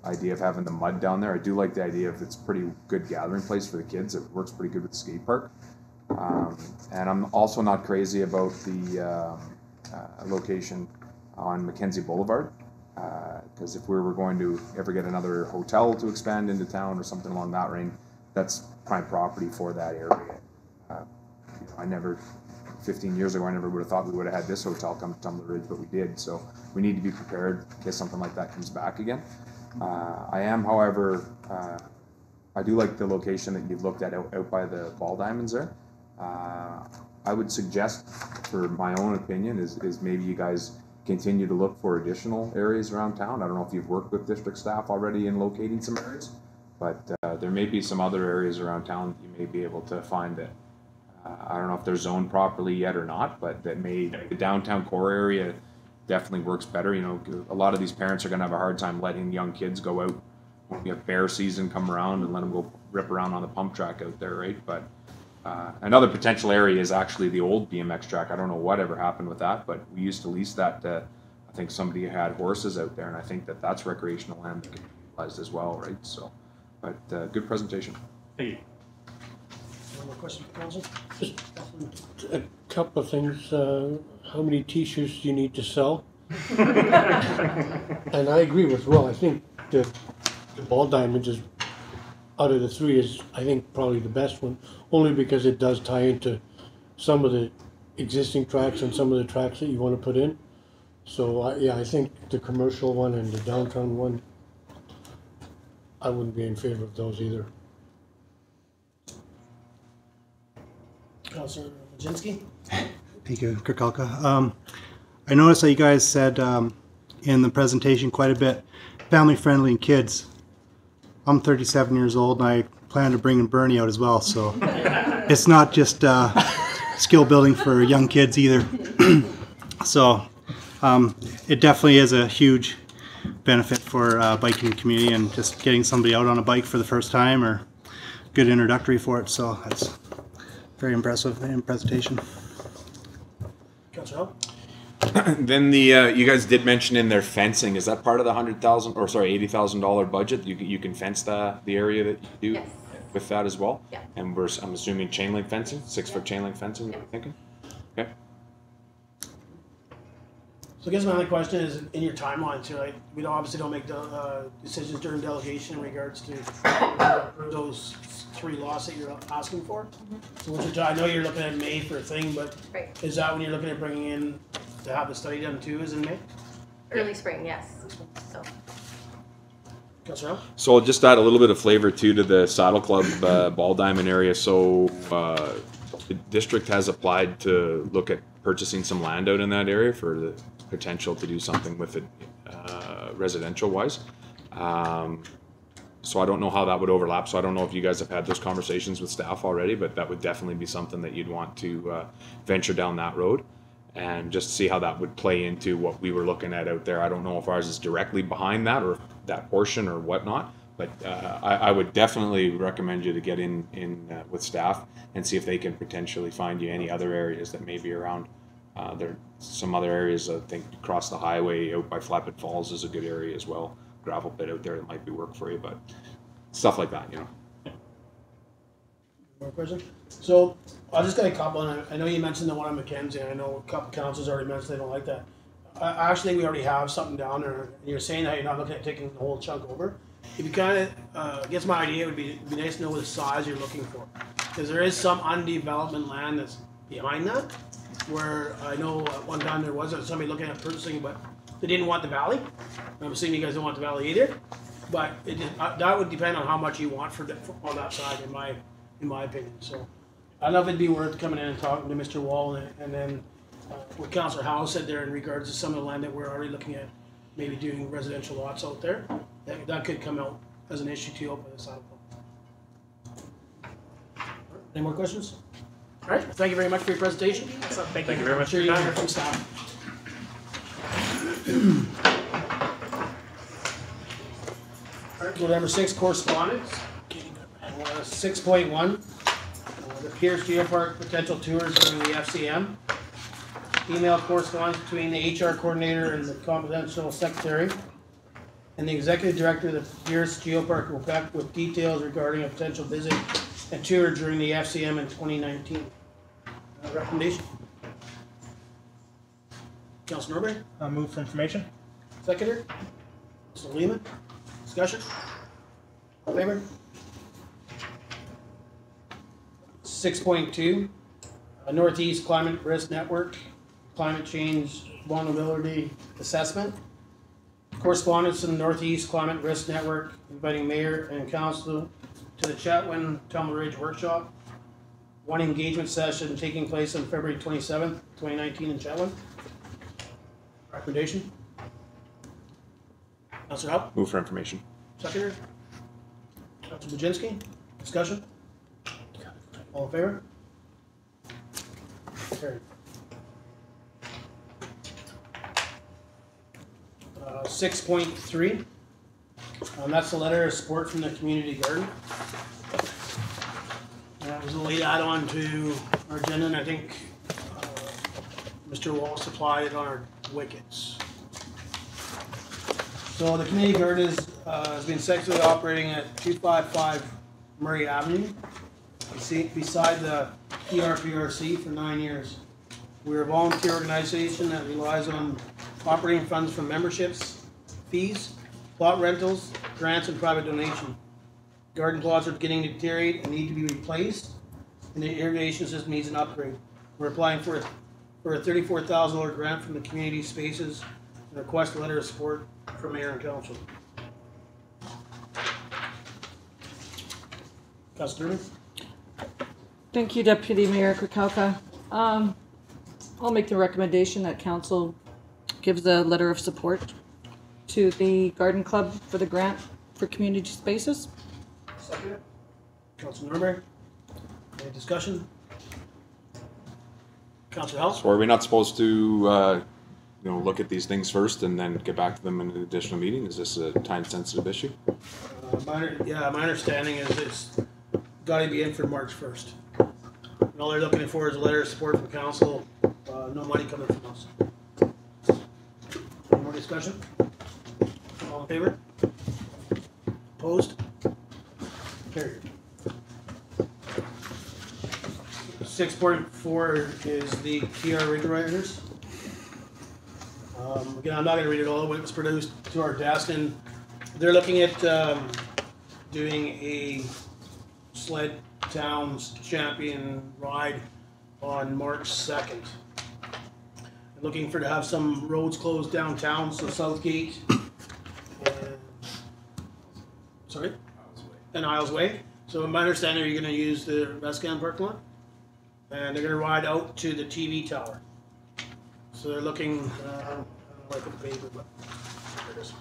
idea of having the mud down there. I do like the idea of it's a pretty good gathering place for the kids. It works pretty good with the skate park. And I'm also not crazy about the location on Mackenzie Boulevard, because if we were going to ever get another hotel to expand into town or something along that range, that's prime property for that area. I never, 15 years ago, I never would have thought we would have had this hotel come to Tumbler Ridge, but we did. So we need to be prepared in case something like that comes back again. I am, however, I do like the location that you've looked at out by the ball diamonds there. I would suggest, for my own opinion, is maybe you guys continue to look for additional areas around town. I don't know if you've worked with district staff already in locating some areas, but there may be some other areas around town that you may be able to find that, I don't know if they're zoned properly yet or not, but that may, the downtown core area definitely works better. You know, a lot of these parents are going to have a hard time letting young kids go out when we have bear season come around and let them go rip around on the pump track out there, right? But another potential area is actually the old BMX track. I don't know whatever happened with that, but we used to lease that to, I think somebody had horses out there, and I think that that's recreational land that can be utilized as well, right? So, but good presentation. Thank you. Any more questions, Council? Just a couple of things. How many T-shirts do you need to sell? And I agree with Will. I think the ball diamond is, out of the three, is I think probably the best one, only because it does tie into some of the existing tracks and some of the tracks that you want to put in. So yeah, I think the commercial one and the downtown one, I wouldn't be in favor of those either. Councillor Majinski? Thank you, Krakowka. I noticed that you guys said in the presentation quite a bit, family friendly and kids. I'm 37 years old and I plan to bring Bernie out as well, so it's not just skill building for young kids either. So it definitely is a huge benefit for biking community and just getting somebody out on a bike for the first time, or good introductory for it. So that's very impressive in presentation. Councillor Helm? Then the you guys did mention in their fencing. Is that part of the $80,000 budget? You can fence the area that you do Yes. with that as well. Yeah. And I'm assuming chain link fencing, 6-foot chain link fencing. Yeah. You're thinking? Okay. So I guess my only question is, in your timeline too, like, we obviously don't make decisions during delegation in regards to those 3 lots that you're asking for. So what's your, I know you're looking at May for a thing, but Right. is that when you're looking at bringing in to have the study done too, is in May? Early spring, yes. So, Councillor Helm? So I'll just add a little bit of flavor too to the Saddle Club ball diamond area. So the district has applied to look at purchasing some land out in that area for the potential to do something with it residential wise. So I don't know how that would overlap. So I don't know if you guys have had those conversations with staff already, but that would definitely be something that you'd want to venture down that road and just see how that would play into what we were looking at out there. I don't know if ours is directly behind that or that portion or whatnot, but I would definitely recommend you to get in with staff and see if they can potentially find you any other areas that may be around. There are some other areas, I think across the highway out by Flappet Falls is a good area as well. Gravel pit out there that might be work for you, but stuff like that, you know. More question? So I just got a couple, and I know you mentioned the one on Mackenzie, and I know a couple councils already mentioned they don't like that. I actually think we already have something down there, and you're saying that you're not looking at taking the whole chunk over. If you kind of, I guess my idea would be, it'd be nice to know what size you're looking for, because there is some undeveloped land that's behind that, where I know at one time there was somebody looking at purchasing, but they didn't want the valley. I'm assuming you guys don't want the valley either, but it just, that would depend on how much you want for on that side, in my opinion. So I don't know if it'd be worth coming in and talking to Mr. Wall and then what Councillor Howe said there in regards to some of the land that we're already looking at, maybe doing residential lots out there. That could come out as an issue too open this out. Any more questions? All right, thank you very much for your presentation. Thank you very much Sure for you your hear time. from staff. All right, go to number 6, correspondence. 6.1, the Perce Geopark potential tours during the FCM. Email correspondence between the HR coordinator and the confidential secretary and the executive director of the Perce Geopark Quebec with details regarding a potential visit and tour during the FCM in 2019. Recommendation? Councillor Norbury? I'll move for information. Seconder? Mr. Lehman? Discussion? All in favor? 6.2, Northeast Climate Risk Network, Climate Change Vulnerability Assessment. Correspondence to the Northeast Climate Risk Network, inviting mayor and council to the Chetwynd Tumbler Ridge Workshop. One engagement session taking place on February 27th, 2019 in Chetwynd. Recommendation? Councillor Help? Move for information. Seconder? Councillor Baginski? Discussion? All in favor? Carried. 6.3. That's the letter of support from the community garden. That was a late add-on to our agenda, and I think Mr. Wall supplied it on our wickets. So the community garden has been successfully operating at 255 Murray Avenue, beside the PRPRC for 9 years. We're a volunteer organization that relies on operating funds from memberships, fees, plot rentals, grants, and private donation. Garden plots are beginning to deteriorate and need to be replaced, and the irrigation system needs an upgrade. We're applying for a $34,000 grant from the community spaces and request a letter of support from Mayor and Council. Councillor Norbury? Thank you, Deputy Mayor Krakowka. I'll make the recommendation that Council gives a letter of support to the Garden Club for the grant for community spaces. Second. Councillor Norbury? Any discussion? Councillor Helm? So are we not supposed to, look at these things first and then get back to them in an additional meeting? Is this a time-sensitive issue? My understanding is it's got to be in for March 1st. And all they're looking for is a letter of support from council. No money coming from us. Any more discussion? All in favor? Opposed? Carried. 6.4 is the PR reader writers. Again, I'm not going to read it all. It was produced to our desk, and they're looking at doing a Sled Town Champion Ride on March 2nd. Looking to have some roads closed downtown, so Southgate and Isles Way. So my understanding, you're going to use the Roxanne parking lot, and they're going to ride out to the TV tower. So they're looking, I don't know if I put the paper, but there it is.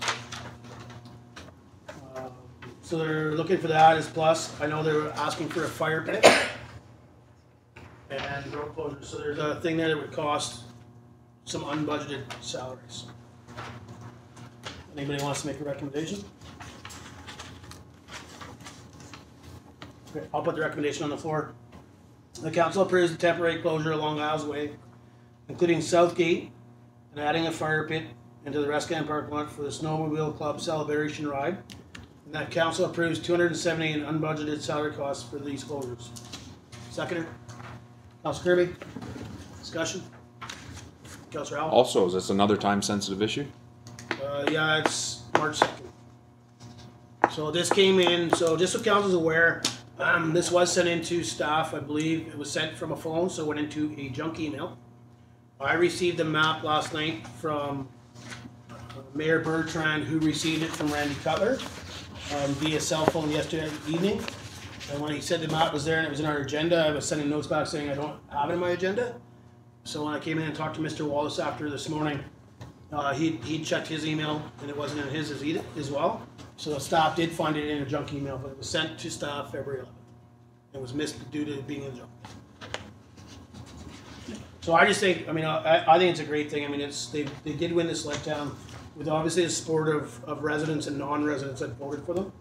So they're looking for that as plus. I know they're asking for a fire pit and road closure. So there's a thing there that would cost some unbudgeted salaries. Anybody wants to make a recommendation? Okay, I'll put the recommendation on the floor. The council approves the temporary closure along Isles Way, including Southgate, and adding a fire pit into the Roxanne parking lot for the Snowmobile Club Celebration Ride. And that council approves $270 in unbudgeted salary costs for these closures. Seconder? Councilor Kirby? Discussion? Councilor Al? Also, is this another time-sensitive issue? Yeah, it's March 2nd. So this came in, so just so council's aware, this was sent into staff, I believe. It was sent from a phone, so it went into a junk email. I received the map last night from Mayor Bertrand, who received it from Randy Cutler via cell phone yesterday evening. And when he said the map was there and it was in our agenda, I was sending notes back saying I don't have it in my agenda. So when I came in and talked to Mr. Wallace after this morning, he checked his email and it wasn't in his as well. So the staff did find it in a junk email, but it was sent to staff February 11th. It was missed due to being in junk. So I just think, I think it's a great thing. They did win the Sled Town with obviously the support of residents and non-residents that voted for them.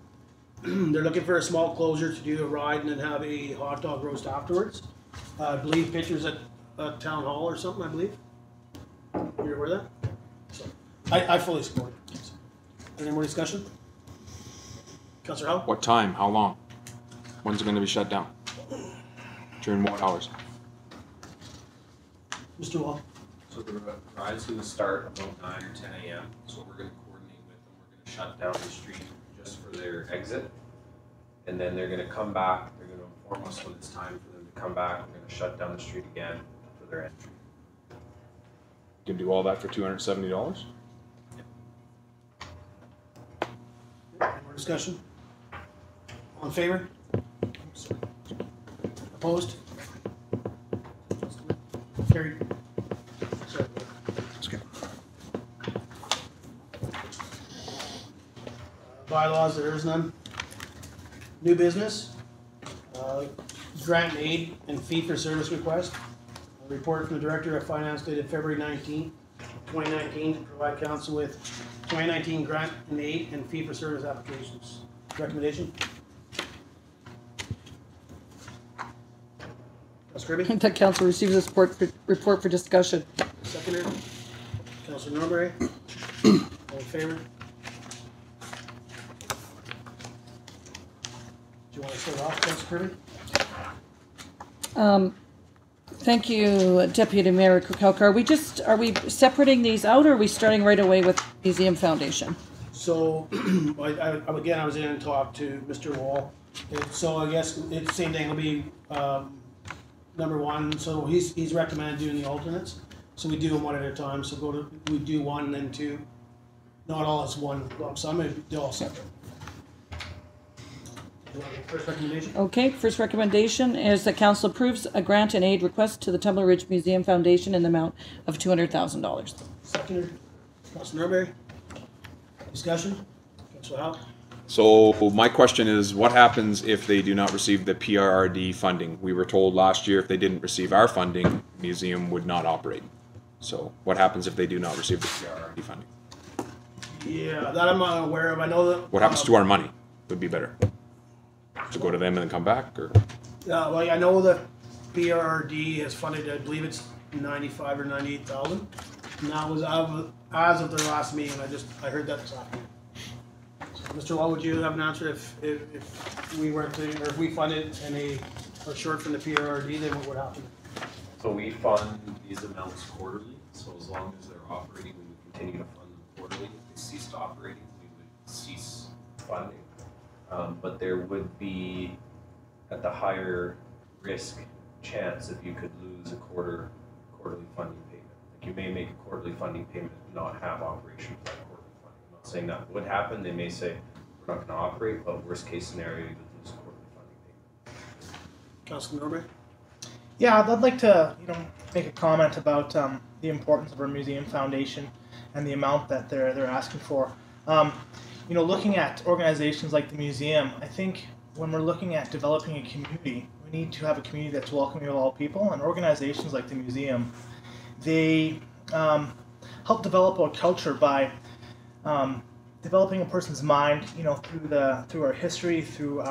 They're looking for a small closure to do a ride and then have a hot dog roast afterwards. I believe pictures at Town Hall or something, I believe. You're aware of that? So, I fully support it. Any more discussion? Councillor Helm? What time? How long? When's it going to be shut down? During what hours? Mr. Wall? So the ride's going to start about 9 or 10 a.m. So we're going to coordinate with them. We're going to shut down the street just for their exit. And then they're going to come back. They're going to inform us when it's time for them to come back. We're going to shut down the street again for their entry. You can do all that for $270? More discussion? All in favor? Opposed? Carried. Sorry. Bylaws, there is none. New business. Grant aid and fee for service request. A report from the Director of Finance dated February 19, 2019 to provide council with 2019 grant and aid and fee for service applications. Recommendation? Councilor Kirby? That council receives this report for discussion. Seconder? Councilor Norbury? All in favor? you want to start off, Councillor Kirby? Thank you, Deputy Mayor Krakowka. Are we separating these out, or are we starting right away with Museum Foundation? So, again, I was in and talked to Mr. Wall. So I guess it's the same thing. It'll be number one. So he's recommended doing the alternates. So we do them one at a time. So we do one and then two. Not all as one lump sum. They're all separate. First recommendation? Okay, first recommendation is that council approves a grant and aid request to the Tumbler Ridge Museum Foundation in the amount of $200,000. Seconder, Councillor Norbury. Discussion? Councillor Helm. So my question is, what happens if they do not receive the PRRD funding? We were told last year if they didn't receive our funding, the museum would not operate. So what happens if they do not receive the PRRD funding? Yeah, that I'm not aware of. I know that. What happens to our money? Would be better to go to them and then come back, or? Yeah, well, I know the PRRD has funded, I believe it's 95 or 98,000. And that was as of their last meeting. I heard that this afternoon. So, Mr. Law, would you have an answer if we were to, or if we funded and they are short from the PRRD, then what would happen? So we fund these amounts quarterly. So as long as they're operating, we would continue to fund them quarterly. If they ceased operating, we would cease funding. But there would be, at the higher risk chance, if you could lose a quarterly funding payment. Like you may make a quarterly funding payment and not have operation for that quarterly funding. I'm not saying that would happen. They may say we're not going to operate, but worst case scenario, you would lose a quarterly funding payment. Councillor Norbury? Yeah, I'd like to make a comment about the importance of our museum foundation and the amount that they're asking for. Looking at organizations like the museum, I think when we're looking at developing a community, we need to have a community that's welcoming of all people, and organizations like the museum, they help develop a culture by developing a person's mind, through our history, through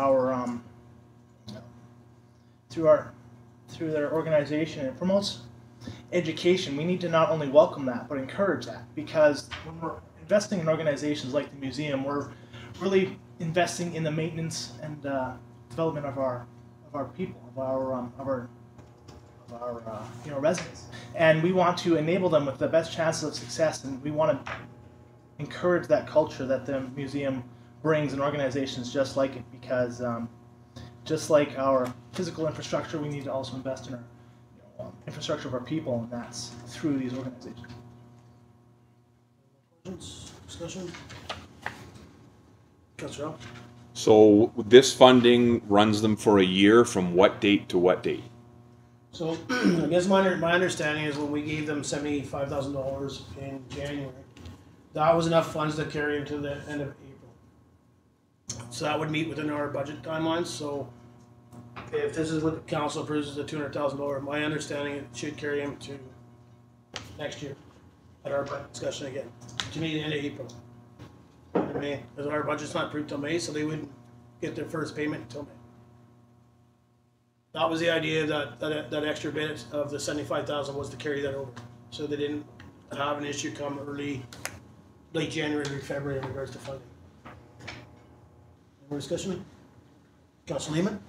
their organization. It promotes education. We need to not only welcome that, but encourage that, because when we're investing in organizations like the museum, we're really investing in the maintenance and development of our people, of our residents, and we want to enable them with the best chances of success, and we want to encourage that culture that the museum brings in organizations just like it, because just like our physical infrastructure, we need to also invest in our infrastructure of our people, and that's through these organizations. Discussion? Councillor Helm. So this funding runs them for a year from what date to what date? So I guess my understanding is when we gave them $75,000 in January, that was enough funds to carry them to the end of April. So that would meet within our budget timelines. So if this is what the council approves as the $200,000, my understanding it should carry them to next year at our budget discussion again, to meet the end of April. In May, because our budget's not approved till May, so they wouldn't get their first payment until May. That was the idea, that extra bit of the $75,000 was to carry that over, so they didn't have an issue come late January or February in regards to funding. Any more discussion? Councillor Lehman?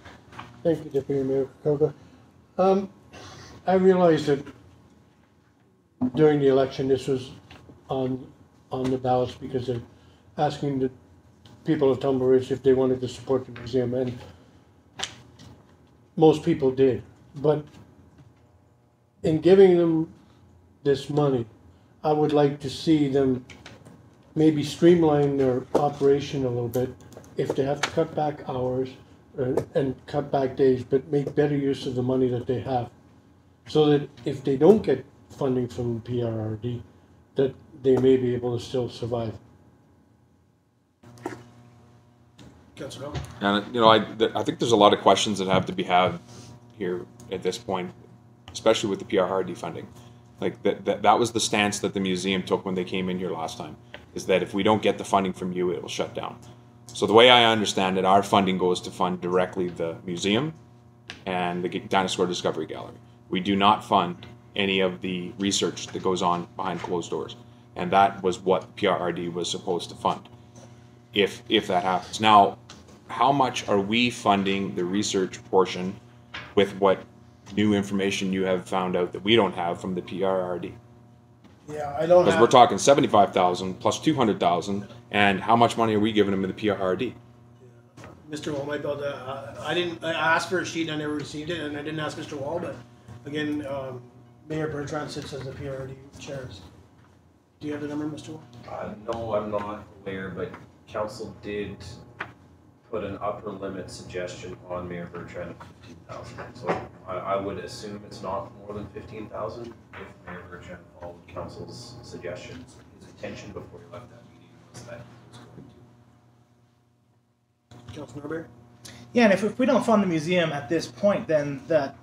Thank you, Deputy Mayor Krakowka. I realized that during the election this was on the ballots because they're asking the people of Tumbler Ridge if they wanted to support the museum, and most people did. But in giving them this money, I would like to see them maybe streamline their operation a little bit if they have to cut back hours and cut back days, but make better use of the money that they have, so that if they don't get funding from PRRD, that they may be able to still survive. Councillor And I think there's a lot of questions that have to be had here at this point, especially with the PRRD funding. Like that was the stance that the museum took when they came in here last time, is that if we don't get the funding from you, it will shut down. So the way I understand it, our funding goes to fund directly the museum and the Dinosaur Discovery Gallery. We do not fund any of the research that goes on behind closed doors, and that was what PRRD was supposed to fund, if that happens. Now, how much are we funding the research portion with what new information you have found out that we don't have from the PRRD? Yeah, I don't Because have. we're talking 75,000 plus 200,000, and how much money are we giving them in the PRRD? Mr. Wall might be able to, I asked for a sheet, I never received it, and I didn't ask Mr. Wall, but again, Mayor Bertrand sits as the PRD chairs. Do you have the number, Mr. Wall? No, I'm not aware, but council did put an upper limit suggestion on Mayor Bertrand of 15,000. So I would assume it's not more than 15,000 if Mayor Bertrand followed council's suggestions. His intention before he left that meeting was that he was going to. Councillor Norbury? Yeah, and if we don't fund the museum at this point, then that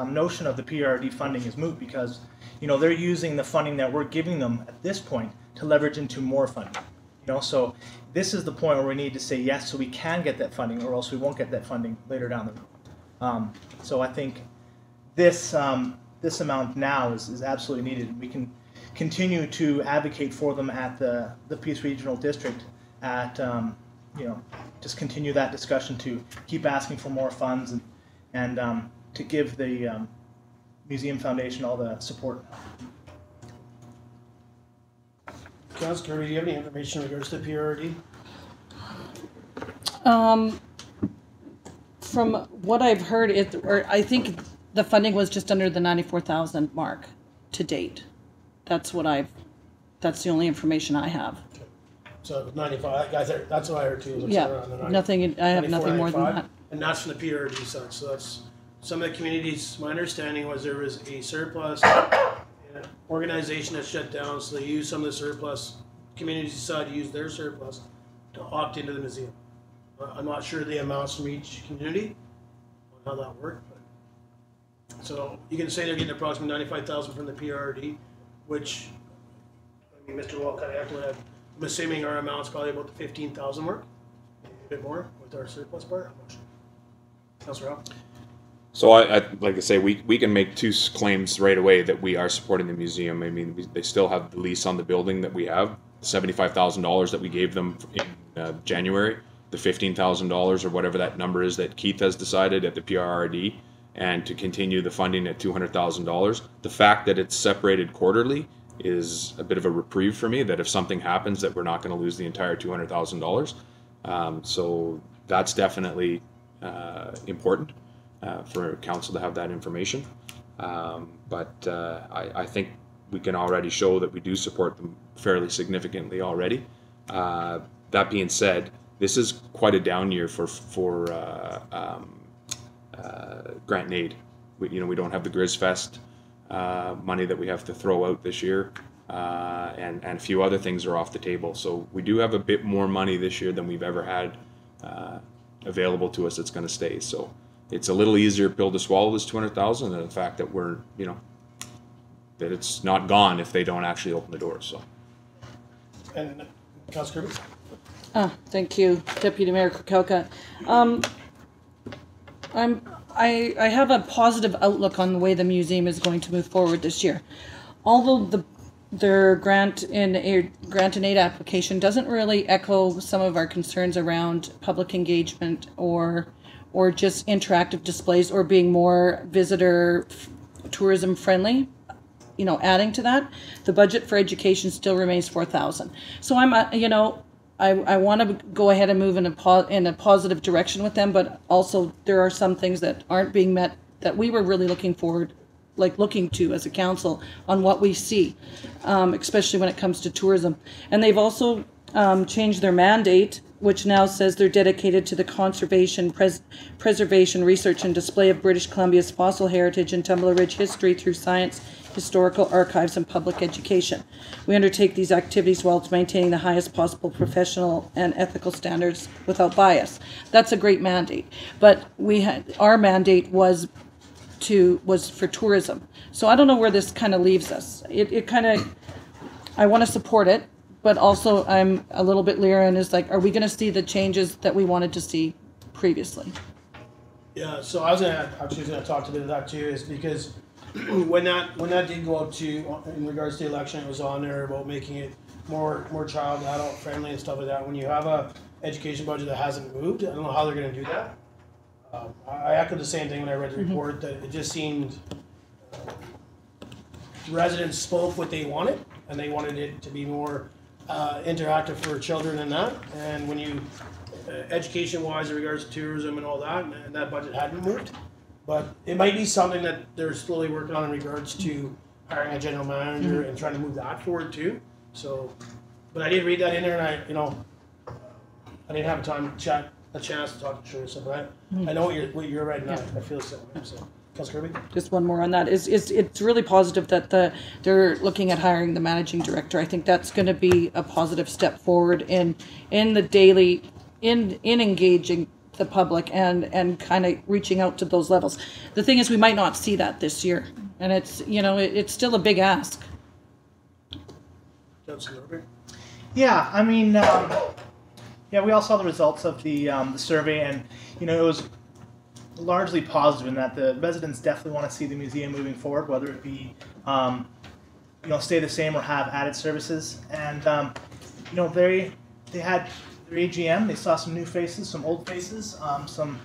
notion of the PRD funding is moot, because they're using the funding that we're giving them at this point to leverage into more funding. So this is the point where we need to say yes, so we can get that funding, or else we won't get that funding later down the road. So I think this amount now is absolutely needed. We can continue to advocate for them at the Peace Regional District at just continue that discussion to keep asking for more funds and to give the Museum Foundation all the support. Councillor Kirby, do you have any information in regards to the PRD? From what I've heard, I think the funding was just under the 94,000 mark to date. That's the only information I have. So 95, guys, that's what I heard too. Yeah, nothing. I have nothing more than that. And that's from the PRD side. So that's some of the communities. My understanding was there was a surplus and an organization that shut down, so they used some of the surplus. Communities decided to use their surplus to opt into the museum. I'm not sure the amounts from each community on how that worked, but so you can say they're getting approximately 95,000 from the PRD, which I mean, Mr. Wall kind of echoed. I'm assuming our amount's probably about the 15,000 mark, maybe a bit more with our surplus part. I'm not sure. Councillor Helm? So I like I say, we can make two claims right away that we are supporting the museum. I mean, they still have the lease on the building that we have, $75,000 that we gave them in January, the $15,000 or whatever that number is that Keith has decided at the PRRD, and to continue the funding at $200,000. The fact that it's separated quarterly is a bit of a reprieve for me, that if something happens that we're not going to lose the entire $200,000. So that's definitely important for council to have that information. But I think we can already show that we do support them fairly significantly already. That being said, this is quite a down year for grant and aid. We don't have the Grizz Fest money that we have to throw out this year, and a few other things are off the table. So we do have a bit more money this year than we've ever had available to us that's going to stay. So it's a little easier pill to swallow, this 200,000, than the fact that that it's not gone if they don't actually open the doors. So. And Councillor Kirby? Thank you, Deputy Mayor Krakowka. I have a positive outlook on the way the museum is going to move forward this year. Although their grant and aid application doesn't really echo some of our concerns around public engagement or just interactive displays or being more visitor tourism friendly, adding to that, the budget for education still remains 4,000. So I'm, I want to go ahead and move in a positive direction with them, but also there are some things that aren't being met that we were really looking to as a council on what we see, especially when it comes to tourism. And they've also changed their mandate, which now says they're dedicated to the conservation, preservation, research, and display of British Columbia's fossil heritage and Tumbler Ridge history through science, historical archives, and public education. We undertake these activities while maintaining the highest possible professional and ethical standards without bias. That's a great mandate. But our mandate was for tourism. So I don't know where this kind of leaves us. I want to support it, but also I'm a little bit leery, and is like, are we going to see the changes that we wanted to see previously? Yeah, so I was actually going to talk a bit of that too, is because when that did go out in regards to the election, it was on there about making it more child adult friendly and stuff like that. When you have a education budget that hasn't moved. I don't know how they're gonna do that. I echoed the same thing when I read the report, that it just seemed residents spoke what they wanted, and they wanted it to be more interactive for children and that. And when you, education-wise in regards to tourism and all that, and that budget hadn't moved. But it might be something that they're slowly working on in regards to hiring a general manager and trying to move that forward too. So, but I did read that in there, and I didn't have a chance to talk to Teresa, but I know what you're right now. I feel the same way. So, Councillor Kirby? Just one more on that. It's really positive that they're looking at hiring the managing director. I think that's going to be a positive step forward in the daily, in engaging the public and kind of reaching out to those levels. The thing is, we might not see that this year, and it's it's still a big ask. Yeah, I mean, yeah, we all saw the results of the survey, and it was largely positive in that the residents definitely want to see the museum moving forward, whether it be stay the same or have added services. And they had their AGM. They saw some new faces, some old faces, some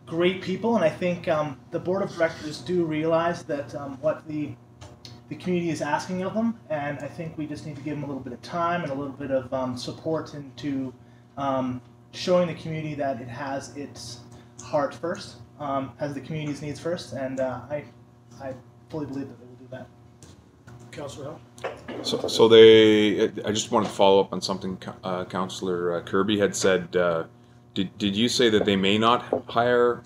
great people, and I think the board of directors do realize that what the community is asking of them, and I think we just need to give them a little bit of time and a little bit of support into showing the community that it has its heart first, has the community's needs first, and I fully believe that they will do that. Councillor Helm? So I just wanted to follow up on something Councillor Kirby had said. Did you say that they may not hire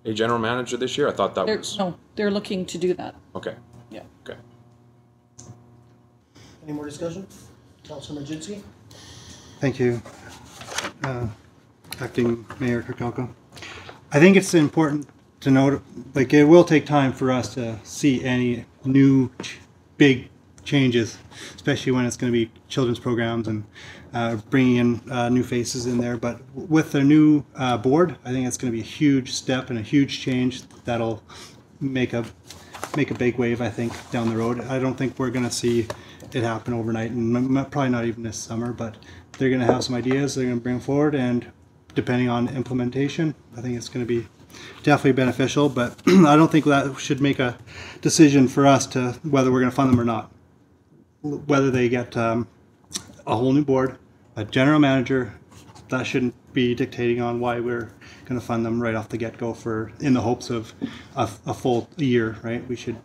a general manager this year? I thought that was... No, they're looking to do that. Okay. Yeah. Okay. Any more discussion? Councillor Majinski? Thank you, Acting Mayor Krakowka. I think it's important to note, like, it will take time for us to see any new big changes, especially when it's going to be children's programs and bringing in new faces in there. But with the new board, I think it's going to be a huge step and a huge change that'll make a big wave, I think, down the road. I don't think we're going to see it happen overnight, and probably not even this summer, but they're going to have some ideas they're going to bring forward, and depending on implementation, I think it's going to be definitely beneficial. But I don't think that should make a decision for us to whether we're going to fund them or not. Whether they get a whole new board, a general manager, that shouldn't be dictating on why we're going to fund them right off the get-go in the hopes of a full year, right? We should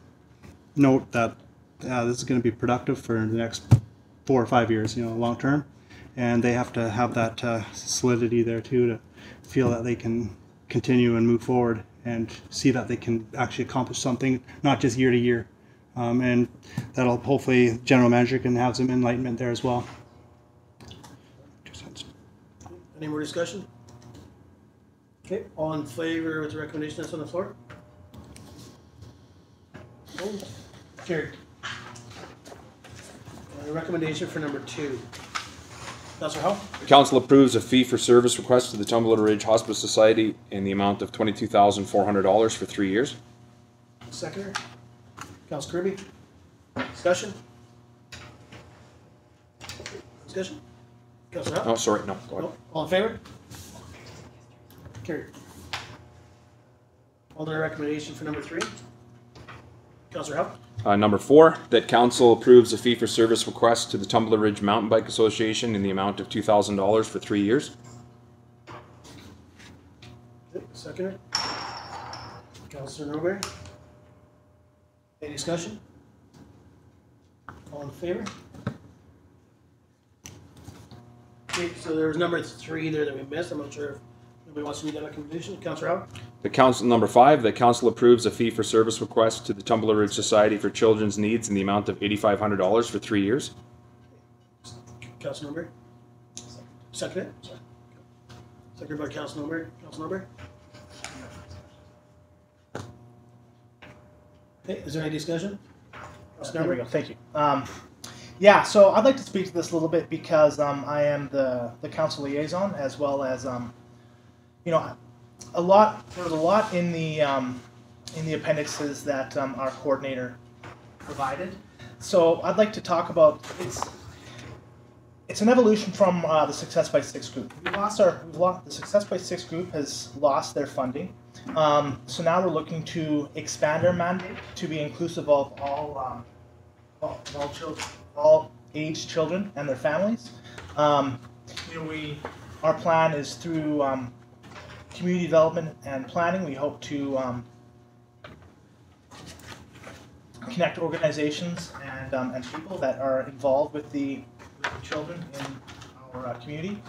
note that this is going to be productive for the next 4 or 5 years, long term, and they have to have that solidity there too, to feel that they can continue and move forward and see that they can actually accomplish something, not just year to year. And that'll hopefully general manager can have some enlightenment there as well. Any more discussion? Okay, all in favor with the recommendation that's on the floor? Carried. Recommendation for number 2. Councillor Helm? The council approves a fee-for-service request to the Tumbler Ridge Hospice Society in the amount of $22,400 for 3 years. Seconder? Councillor Kirby? Discussion? Discussion? Councillor Helm? Oh, sorry, no. Go ahead. No. All in favor? Carried. Other recommendation for number 3? Councillor Helm? Number 4, that council approves a fee-for-service request to the Tumbler Ridge Mountain Bike Association in the amount of $2,000 for 3 years. Seconder? Councillor Norbury? Any discussion? All in favor? Okay, so there was number 3 there that we missed. I'm not sure if anybody wants to read that recommendation. Councillor Howard? The council, number 5, the council approves a fee-for-service request to the Tumbler Ridge Society for Children's Needs in the amount of $8,500 for 3 years. Councillor Norbury? Second it? Sorry. Seconded by Councillor Norbury. Councillor Norbury? Okay, is there any discussion? There we go. Thank you. Yeah, so I'd like to speak to this a little bit because I am the council liaison, as well as there was a lot in the appendices that our coordinator provided. So I'd like to talk about it's an evolution from the Success by Six group. The Success by Six group has lost their funding. So now we're looking to expand our mandate to be inclusive of all aged children and their families. Our plan is through community development and planning. We hope to connect organizations and people that are involved with the children in our community.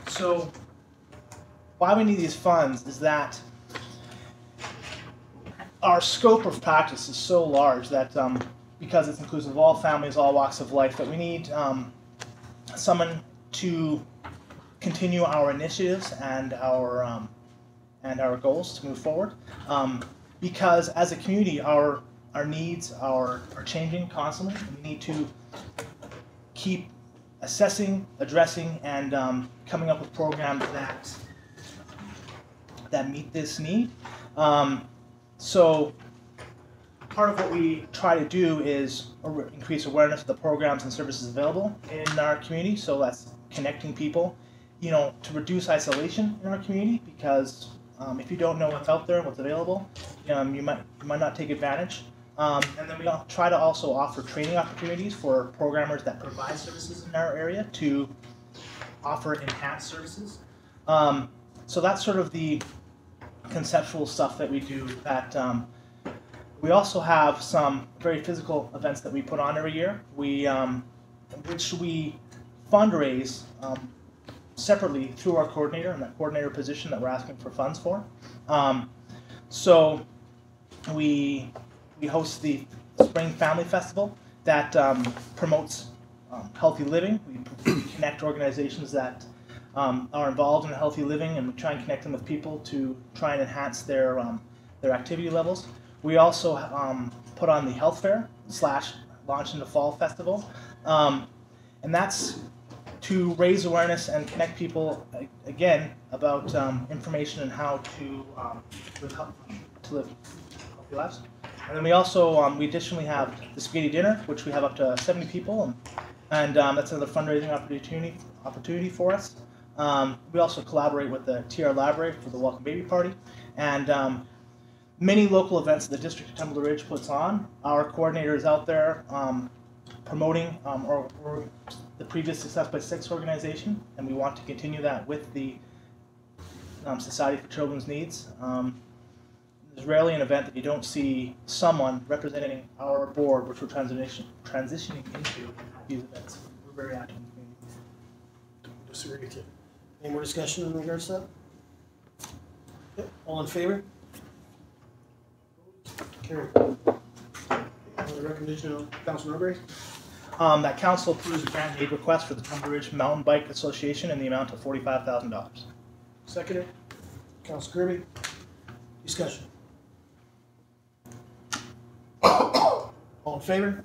So why we need these funds is that our scope of practice is so large that because it's inclusive of all families, all walks of life, that we need someone to continue our initiatives and our goals to move forward. Because as a community, our needs are changing constantly. We need to keep assessing, addressing, and coming up with programs that meet this need. So part of what we try to do is increase awareness of the programs and services available in our community. So that's connecting people, to reduce isolation in our community, because if you don't know what's out there, what's available, you might not take advantage. And then we try to also offer training opportunities for programmers that provide services in our area to offer enhanced services. So that's sort of the conceptual stuff that we do. We also have some very physical events that we put on every year, which we fundraise separately through our coordinator and that coordinator position that we're asking for funds for. So we host the Spring Family Festival that promotes healthy living. We connect organizations that are involved in healthy living, and we try and connect them with people to try and enhance their activity levels. We also put on the health fair / launch into fall festival, and that's to raise awareness and connect people again about information and how to live healthy lives. And then we also we additionally have the spaghetti dinner, which we have up to 70 people, and that's another fundraising opportunity for us. We also collaborate with the TR Library for the Welcome Baby Party, and many local events that the District of Tumbler Ridge puts on. Our coordinator is out there promoting or the previous Success by Six organization, and we want to continue that with the Society for Children's Needs. There's rarely an event that you don't see someone representing our board, which we're transitioning into these events. We're very active in the community. Don't disagree with you. Any more discussion in regards to that? Okay. All in favor? Carried. The recommendation of Councillor Norbury. That council approves a grant aid request for the Tumbler Ridge Mountain Bike Association in the amount of $45,000. Seconded. Councillor Kirby. Discussion. All in favor?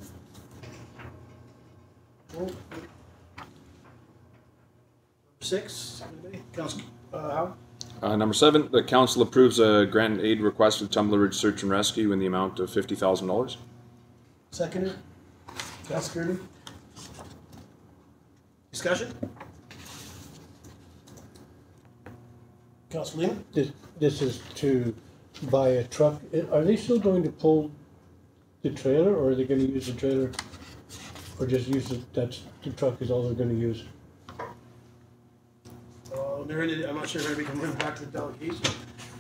Number 6. Anybody? Councillor Howard. Number 7, the council approves a grant and aid request for the Tumbler Ridge Search and Rescue in the amount of $50,000. Seconded. Councillor Kirby. Discussion. Councillor Lehman. This is to buy a truck. Are they still going to pull the trailer, or are they going to use the trailer, or just use it? That's the truck is all they're going to use. I'm not sure if we can bring back to the delegation,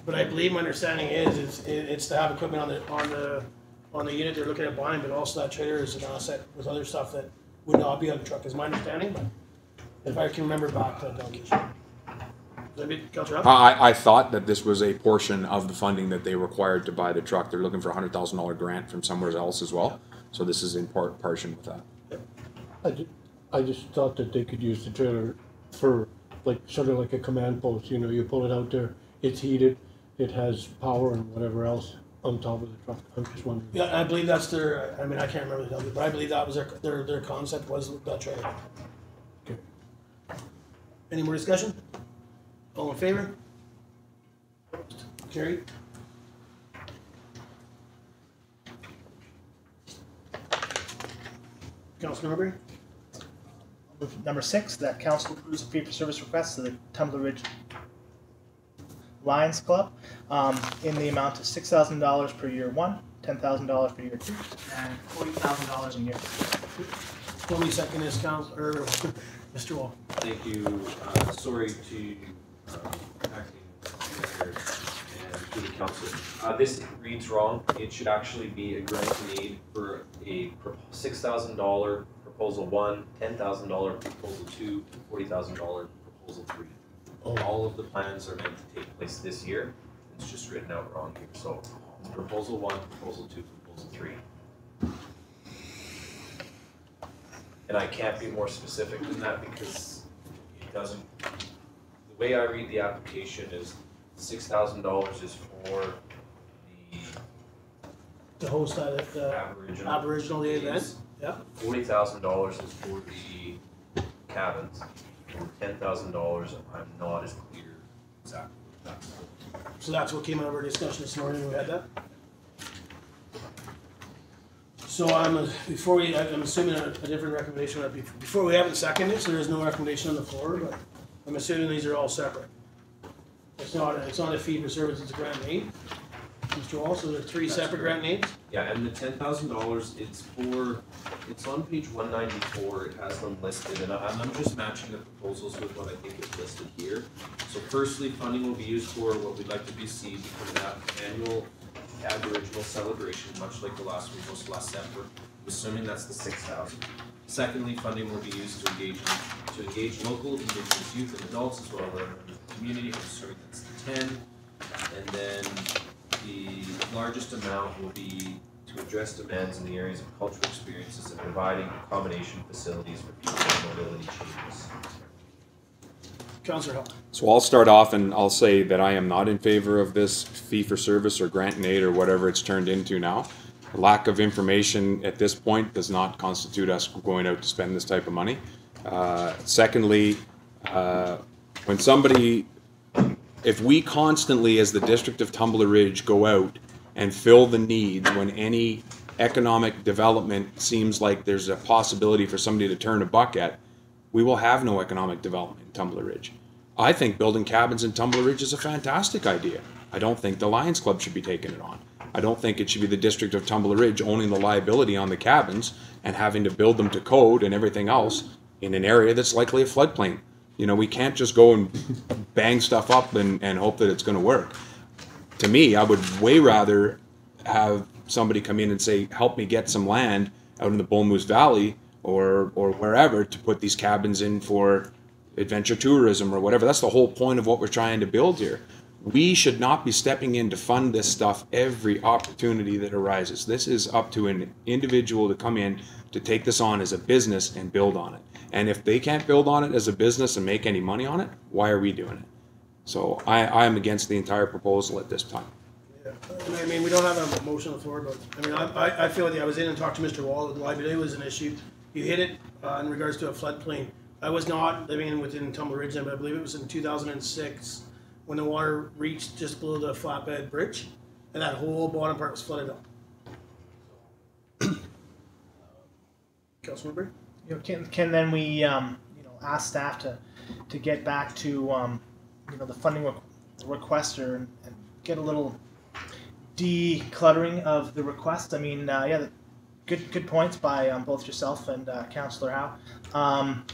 but I believe my understanding is it's to have equipment on the unit they're looking at buying, but also that trailer is an asset with other stuff that would not be on the truck, is my understanding. But if I can remember back to the delegation. I thought that this was a portion of the funding that they required to buy the truck. They're looking for a $100,000 grant from somewhere else as well. So this is in portion with that. I just thought that they could use the trailer for sort of like a command post. You pull it out there, it's heated, it has power and whatever else on top of the truck. I'm just wondering. Yeah, I believe that's their. I mean, I can't remember the delegate, but I believe that was their concept was that trailer. Okay. Any more discussion? All in favor? Carried. Councillor Norbury. Number 6, that council approves a fee-for-service request to the Tumbler Ridge Lions Club in the amount of $6,000 per year 1, $10,000 per year 2, and $40,000 in year 3. Let me second this, Councillor, Mr. Wall. Thank you. Sorry to acting Mayor and to the council. This reads wrong. It should actually be a grant need for a $6,000 proposal 1, $10,000 proposal 2, $40,000 proposal 3. All of the plans are meant to take place this year. It's just written out wrong here. So it's proposal 1, proposal 2, proposal 3. And I can't be more specific than that because it doesn't, the way I read the application is $6,000 is for The host at the Aboriginal Day event. Yeah. $40,000 is for the cabins. And $10,000, I'm not as clear exactly what that's for. So that's what came out of our discussion this morning. We had that. So I'm assuming a different recommendation would be before we haven't seconded it, so there's no recommendation on the floor, but I'm assuming these are all separate. It's not a fee for service, it's a grant need. Mr. Wall, so there are 3 separate grant needs? Yeah, and the $10,000, it's on page 194, it has them listed, and I'm just matching the proposals with what I think is listed here. So firstly, funding will be used for what we'd like to be becoming an annual Aboriginal celebration, much like the last week was last September, assuming that's the 6,000. Secondly, funding will be used to engage local Indigenous youth and adults as well as the community, assuming that's the 10. And then the largest amount will be to address demands in the areas of cultural experiences and providing accommodation facilities for people with mobility changes. Councillor Helm. So I'll start off and I'll say that I am not in favor of this fee for service or grant and aid or whatever it's turned into now. Lack of information at this point does not constitute us going out to spend this type of money. Secondly, when somebody, if we constantly as the District of Tumbler Ridge go out and fill the needs when any economic development seems like there's a possibility for somebody to turn a buck at, we will have no economic development in Tumbler Ridge. I think building cabins in Tumbler Ridge is a fantastic idea. I don't think the Lions Club should be taking it on. I don't think it should be the District of Tumbler Ridge owning the liability on the cabins and having to build them to code and everything else in an area that's likely a floodplain. You know, we can't just go and bang stuff up and hope that it's going to work. To me, I would way rather have somebody come in and say, help me get some land out in the Bull Moose Valley or wherever to put these cabins in for adventure tourism or whatever. That's the whole point of what we're trying to build here. We should not be stepping in to fund this stuff every opportunity that arises. This is up to an individual to come in to take this on as a business and build on it. And if they can't build on it as a business and make any money on it, why are we doing it? So I am against the entire proposal at this time. Yeah. I mean, we don't have a motion on the floor, but I mean, I feel like I was in and talked to Mr. Wall. The liability was an issue. You hit it in regards to a floodplain. I was not living within Tumbler Ridge, but I believe it was in 2006 when the water reached just below the flatbed bridge, and that whole bottom part was flooded up. Councillor Norbury? You know, can then we ask staff to get back to the funding requester and get a little decluttering of the request. I mean, yeah, good points by both yourself and Councillor Howe.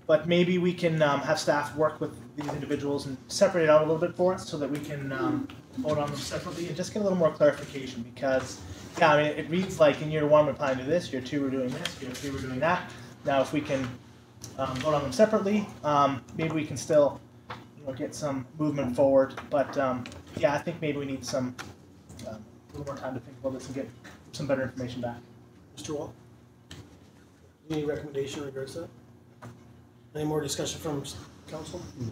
But maybe we can have staff work with these individuals and separate it out a little bit for us so that we can vote on them separately and just get a little more clarification, because yeah, I mean, it reads like in year 1 we're planning to do this, year 2 we're doing this, year 3 we're doing that. Now if we can vote on them separately, maybe we can still get some movement forward. But yeah, I think maybe we need a little more time to think about this and get some better information back. Mr. Wall? Any recommendation in regards to that? Any more discussion from council? No.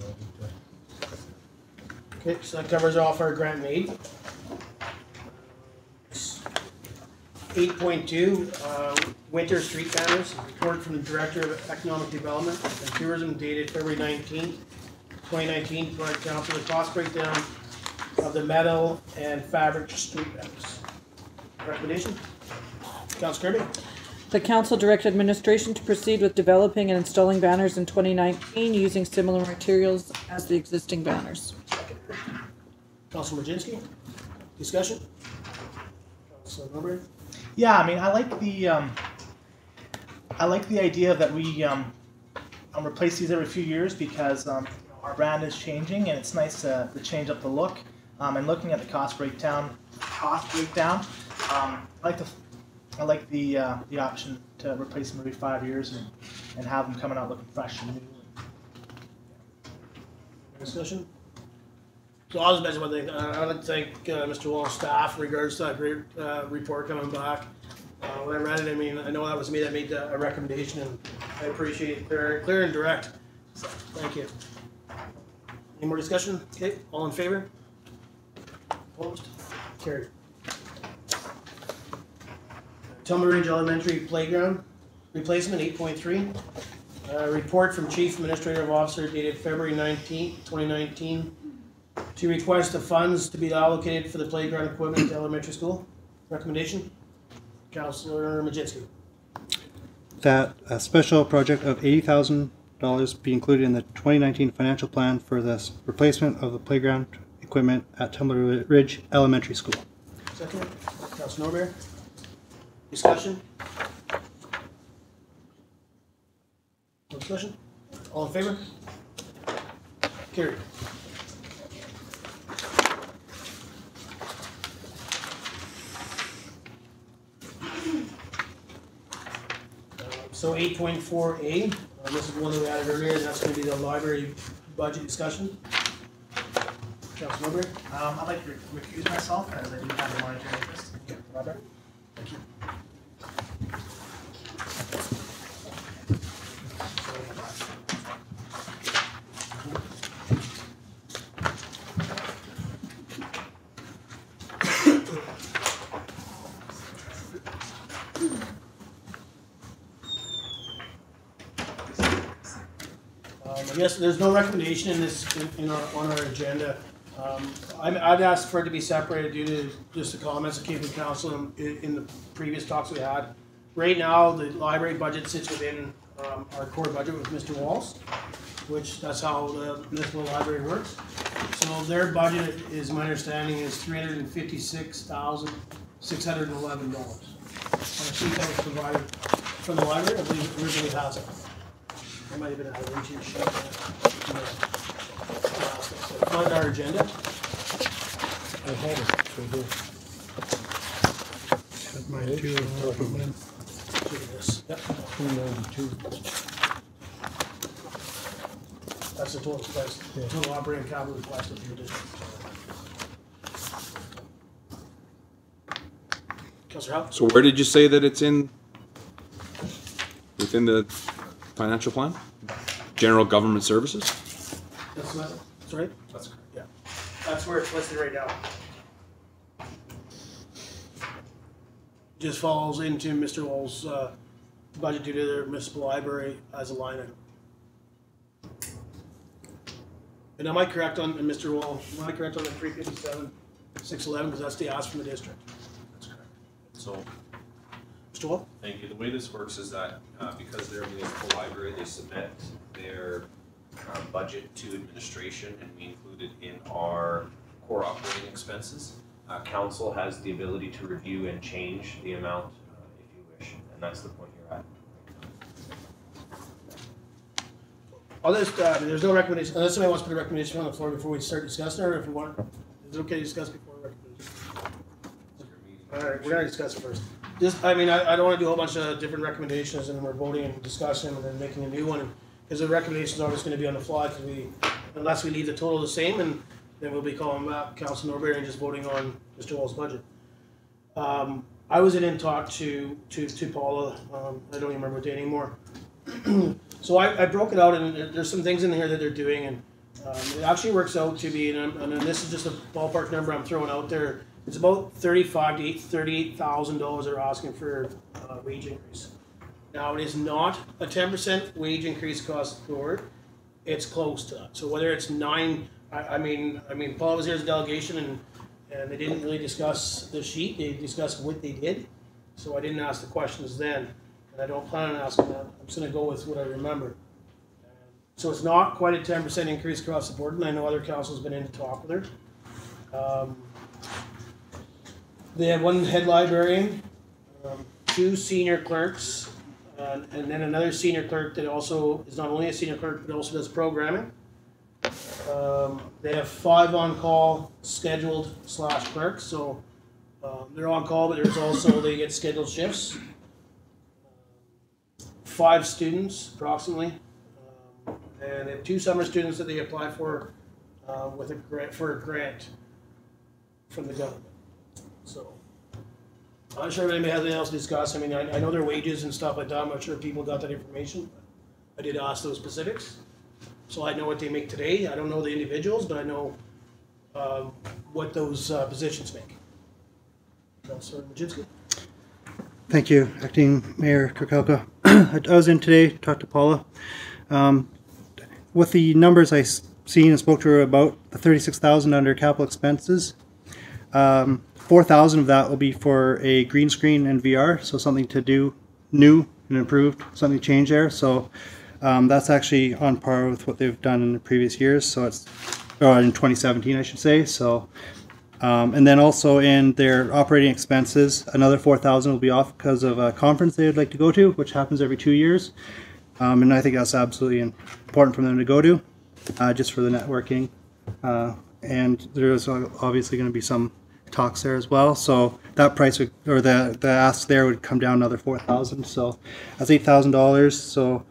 Okay, so that covers off our grant and aid. 8.2, winter street banners. Report from the Director of Economic Development and Tourism dated February 19th, 2019. Provide council the cost breakdown of the metal and fabric street banners. Recommendation? Councillor Kirby? The council directed administration to proceed with developing and installing banners in 2019 using similar materials as the existing banners. Councillor Majinski, discussion? Councillor Norbury? Yeah, I mean, I like the idea that we replace these every few years because our brand is changing, and it's nice to change up the look. And looking at the cost breakdown, I like the option to replace them every 5 years and have them coming out looking fresh and new. Discussion? So I'll just mention one thing. I'd like to thank Mr. Wall's staff in regards to that great report coming back. When I read it, I mean, I know that was me that made a recommendation, and I appreciate it clear and direct. So, thank you. Any more discussion? Okay, all in favor? Opposed? Carried. Tumbler Ridge Elementary Playground Replacement 8.3. Report from Chief Administrative Officer dated February 19, 2019 to request the funds to be allocated for the playground equipment at elementary school. Recommendation? Councillor Majinski. That a special project of $80,000 be included in the 2019 financial plan for this replacement of the playground equipment at Tumbler Ridge Elementary School. Second. Councillor Norbury. Discussion? No discussion? All in favor? Carried. So 8.4A, this is one that we added earlier, and that's going to be the library budget discussion. Councillor Norbury? I'd like to recuse myself as I do have a monetary interest. Yeah, Robert. Thank you. Yes, there's no recommendation in this on our agenda. I'd asked for it to be separated due to just the comments that came from council in the previous talks we had. Right now, the library budget sits within our core budget with Mr. Walls, which that's how the municipal library works. So their budget is, my understanding, is $356,611. On a sheet that was provided from the library, I believe it originally has it. There might have been a reaching shot. It's on our agenda. I had it right here. Had mine too. Look at this. Yep. 292. That's the total price, Yeah. total operating capital request of your district. Councillor Helm? So where did you say that it's in? Within the financial plan? General government services? That's right? That's correct. Yeah. That's where it's listed right now. Just falls into Mr. Wall's budget due to their municipal library as a line item. And am I correct on, and Mr. Wall, am I correct on the 357,611, because that's the ask from the district? That's correct. So, Mr. Wall? thank you. The way this works is that because they're a municipal library, they submit their budget to administration, and we include it in our core operating expenses. Council has the ability to review and change the amount if you wish, and that's the point you're at. There's no recommendation, unless somebody wants to put a recommendation on the floor before we start discussing, or if you want, is it okay to discuss before recommendation? Alright, we're gonna discuss it first. I don't wanna do a whole bunch of different recommendations and we're voting and discussing and then making a new one, because the recommendations are just gonna be on the fly, unless we leave the total the same, and then we'll be calling back Councillor Norbury and just voting on Mr. Wall's budget. I was in talk to Paula, I don't even remember what day anymore. So I broke it out, and there's some things in here that they're doing, and it actually works out to be, and this is just a ballpark number I'm throwing out there, it's about $35,000 to $38,000 they're asking for wage increase. Now, it is not a 10% wage increase across the board, it's close to that. So whether it's 9, I mean, Paula was here as a delegation, and they didn't really discuss the sheet, they discussed what they did, so I didn't ask the questions then. and I don't plan on asking that. I'm just gonna go with what I remember. So it's not quite a 10% increase across the board, and I know other councils been in to talk with her. They have one head librarian, 2 senior clerks, and then another senior clerk that also is not only a senior clerk, but also does programming. They have 5 on-call scheduled / clerks, so they're on call, but there's also, they get scheduled shifts. 5 students approximately, and they have 2 summer students that they apply for with a grant, for a grant from the government. So I'm not sure if anybody has anything else to discuss. I mean, I know their wages and stuff like that. I'm not sure if people got that information, but I did ask those specifics. So I know what they make today. I don't know the individuals, but I know what those positions make. Councillor Majinski. Thank you, Acting Mayor Krakowka. I was in today, talked to Paula. With the numbers I seen and spoke to her about, the $36,000 under capital expenses, $4,000 of that will be for a green screen and VR, so something to do new and improved, something to change there. So that's actually on par with what they've done in the previous years. So it's in 2017, I should say. So and then also in their operating expenses, another $4,000 will be off because of a conference they would like to go to, which happens every 2 years. And I think that's absolutely important for them to go to, just for the networking. And there's obviously going to be some talks there as well. So that price would, or the ask there would come down another $4,000. So that's $8,000. So,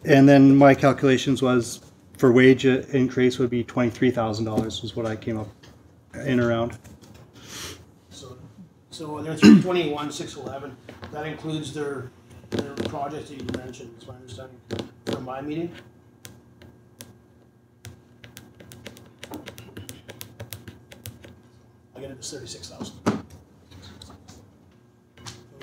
and then my calculations was for wage increase would be $23,000 was what I came up in around. So they're 321,611. That includes their project that you mentioned, is my understanding from my meeting. I get it to 36,000.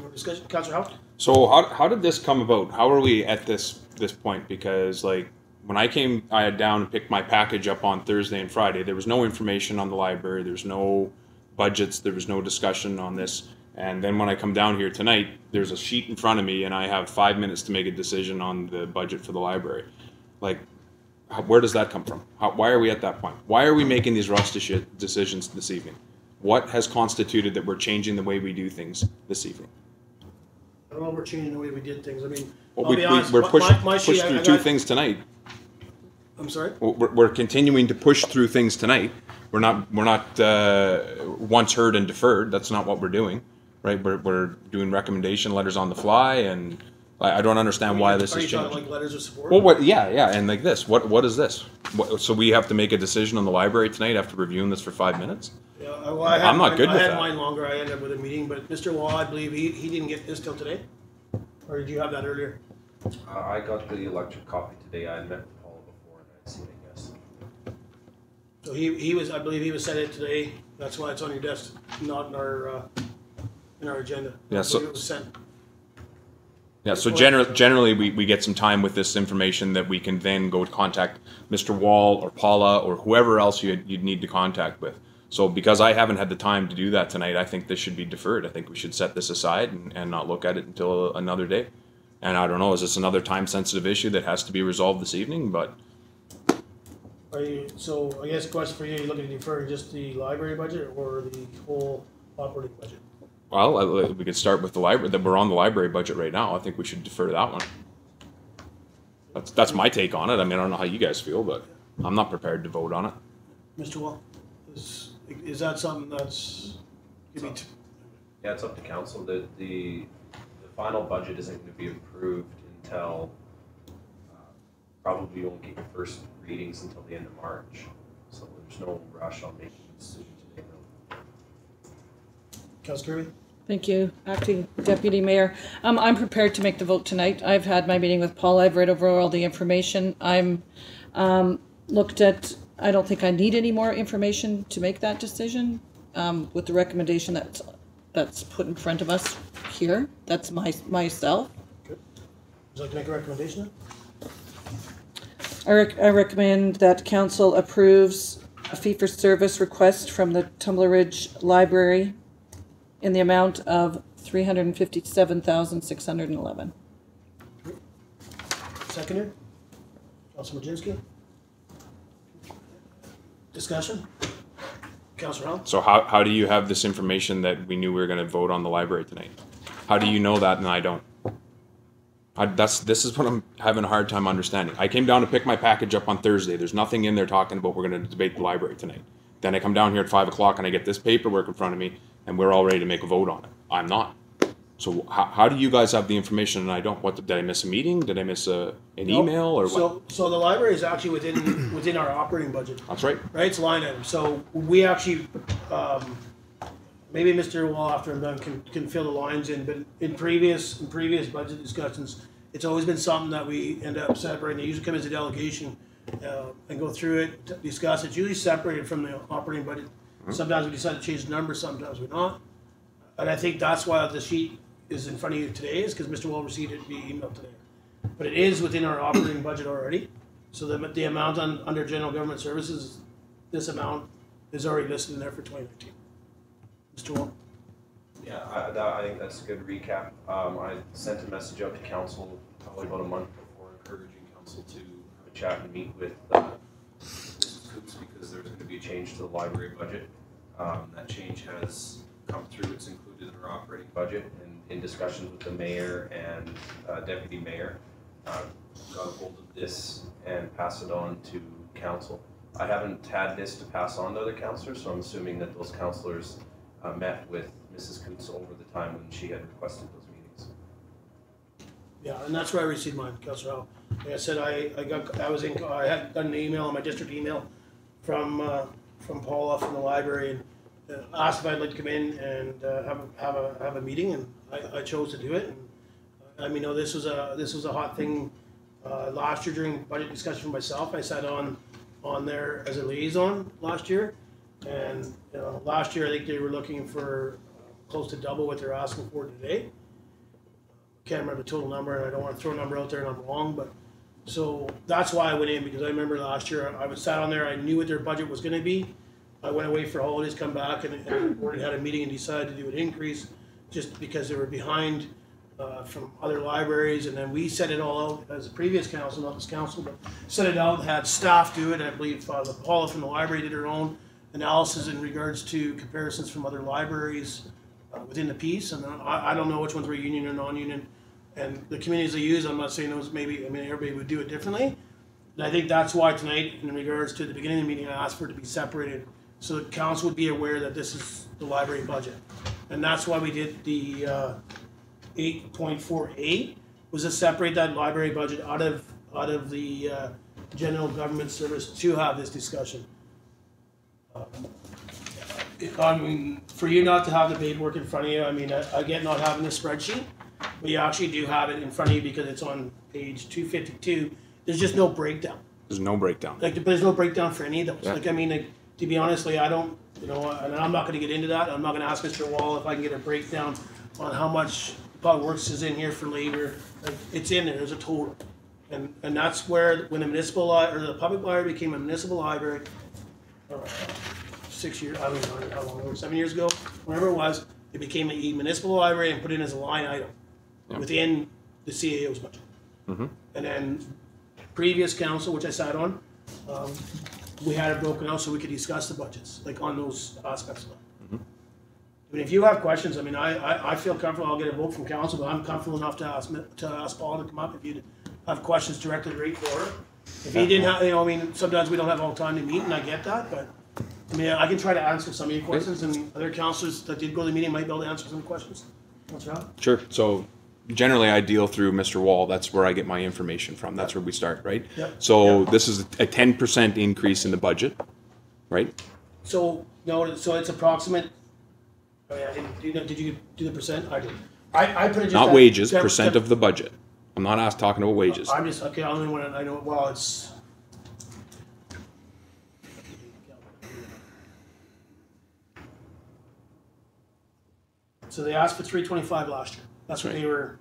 More discussion, Councillor Howard? So how did this come about? How are we at this point? Because like when I had down and picked my package up on Thursday and Friday, there was no information on the library. There's no budgets. There was no discussion on this. And then when I come down here tonight, there's a sheet in front of me and I have 5 minutes to make a decision on the budget for the library. Like, where does that come from? Why are we at that point? Why are we making these rush decisions this evening? What has constituted that we're changing the way we do things this evening? I don't know if we're changing the way we did things. I mean, Well, I'll be honest, we're pushed sheet, through 2 things tonight. I'm sorry? We're continuing to push through things tonight. We're not once heard and deferred. That's not what we're doing, right? We're doing recommendation letters on the fly, and I don't understand why this is changing. Are you talking like letters of support? Well, yeah, and like this. What is this? So we have to make a decision on the library tonight after reviewing this for 5 minutes? Yeah, well, I'm not good with that. I had mine longer. I ended up with a meeting, but Mr. Wall, I believe he didn't get this till today, or did you have that earlier? I got the electric copy today. I had met with Paula before and I'd seen it, yes. So he was, I believe he was sent it today. That's why it's on your desk, not in our agenda. Yeah, so it was sent. Yeah, so generally we get some time with this information that we can then go contact Mr. Wall or Paula or whoever else you'd need to contact with. So because I haven't had the time to do that tonight, I think this should be deferred. I think we should set this aside and not look at it until another day. And I don't know, is this another time-sensitive issue that has to be resolved this evening? But So I guess the question for you, are you looking to defer just the library budget or the whole operating budget? Well, we could start with the library. That we're on the library budget right now. I think we should defer that one. That's my take on it. I mean, I don't know how you guys feel, but I'm not prepared to vote on it. Mr. Wall, is that something that's? Yeah, it's up to council. The final budget isn't going to be approved until probably you won't get your first readings until the end of March. So there's no rush on making a decision today. Councillor Kirby? Thank you, Acting Deputy Mayor. I'm prepared to make the vote tonight. I've had my meeting with Paul. I've read over all the information. I'm looked at. I don't think I need any more information to make that decision. With the recommendation that's put in front of us here. That's myself. Good. Would you like to make a recommendation? I recommend that council approves a fee-for-service request from the Tumbler Ridge Library in the amount of $357,611. Seconder? Councillor Majinski? Discussion? Councillor Helm? So how do you have this information that we knew we were going to vote on the library tonight? How do you know that and I don't? This is what I'm having a hard time understanding. I came down to pick my package up on Thursday. There's nothing in there talking about we're going to debate the library tonight. Then I come down here at 5 o'clock and I get this paperwork in front of me and we're all ready to make a vote on it. I'm not. So how do you guys have the information and I don't? What, did I miss a meeting? Did I miss an email or what? So the library is actually within our operating budget. That's right. Right, it's a line item. So we actually, maybe Mr. Wall after I'm done can fill the lines in, but in previous budget discussions, it's always been something that we end up separating. They usually come as a delegation and go through it, discuss it. It's usually separated from the operating budget. Sometimes we decide to change the number, sometimes we're not. And I think that's why the sheet is in front of you today, is because Mr. Wall received it via email today. But it is within our operating budget already. So the amount under general government services, this amount is already listed in there for 2019. Mr. Wall? Yeah, I think that's a good recap. I sent a message out to council probably about a month before, encouraging council to have a chat and meet with Mrs. Coutts, because there's going to be a change to the library budget. That change has come through. It's included in our operating budget, and in discussions with the mayor and deputy mayor, got a hold of this and pass it on to council. I haven't had this to pass on to other councillors, so I'm assuming that those councillors met with Mrs. Coutts over the time when she had requested those meetings. Yeah, and that's where I received mine, Councillor Howell. Like I said, I had gotten an email on my district email from Paula from the library, and asked if I'd like to come in and have a meeting, and I chose to do it. And I mean, this was a hot thing last year during budget discussion for myself. I sat on there as a liaison last year, and last year I think they were looking for close to double what they're asking for today. Can't remember the total number, and I don't want to throw a number out there and I'm wrong, but so that's why I went in, because I remember last year I was sat on there. I knew what their budget was going to be. I went away for holidays, come back, and the board had a meeting and decided to do an increase just because they were behind from other libraries. And then we set it all out as a previous council, not this council, but set it out, had staff do it. I believe Paula from the library did her own analysis in regards to comparisons from other libraries within the piece. And I don't know which ones were union or non-union. And the communities they use, I'm not saying those maybe, I mean, everybody would do it differently. And I think that's why tonight, in regards to the beginning of the meeting, I asked for it to be separated, so the council would be aware that this is the library budget. And that's why we did the 8.48, was to separate that library budget out of the general government service to have this discussion. I mean, for you not to have the paperwork in front of you, I mean, I get not having the spreadsheet, but you actually do have it in front of you because it's on page 252. There's just no breakdown. There's no breakdown. Like, there's no breakdown for any of those. Yeah. Like, I mean, like, to be honestly, I don't, and I'm not going to get into that. I'm not going to ask Mr. Wall if I can get a breakdown on how much public works is in here for labor. Like, it's in there. There's a total, and that's where when the municipal or the public library became a municipal library, 6 years, I don't know how long ago, 7 years ago, whenever it was, it became a municipal library and put in as a line item within the CAO's budget. Mm-hmm. And then previous council, which I sat on, we had it broken out so we could discuss the budgets, like on those aspects of it. Mm-hmm. I mean, if you have questions, I mean, I feel comfortable. I'll get a vote from council, but I'm comfortable enough to ask Paul to come up if you have questions directly right for her. If he didn't have, I mean, sometimes we don't have all the time to meet, and I get that, but I mean, I can try to answer some of your questions, and other councillors that did go to the meeting might be able to answer some questions. What's wrong? Sure. So generally I deal through Mr. Wall. That's where I get my information from. That's where we start, right? Yep. So this is a 10% increase in the budget, right? So no, so it's approximate. Oh yeah, did you do the percent? I did. I put it just Not at wages, 10%. percent of the budget. I'm not talking about wages. I'm just okay. I only want to. I know. Well, it's. So they asked for 325 last year. That's what Right. they were.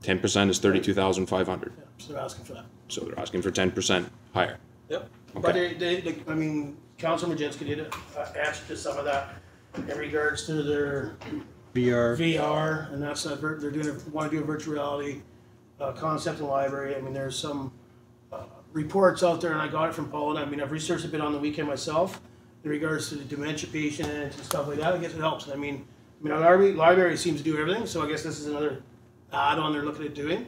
10% is 32,500. Yeah, so they're asking for that. So they're asking for 10% higher. Yep. Okay. But they I mean, Councilor Majinski did answer to some of that in regards to their VR. VR, and that's they're want to do a virtual reality. concept in the library. I mean, there's some reports out there, and I got it from Paula. I mean, I've researched a bit on the weekend myself in regards to the dementia patients and stuff like that. I guess it helps. I mean, our library seems to do everything, so I guess this is another add-on they're looking at doing.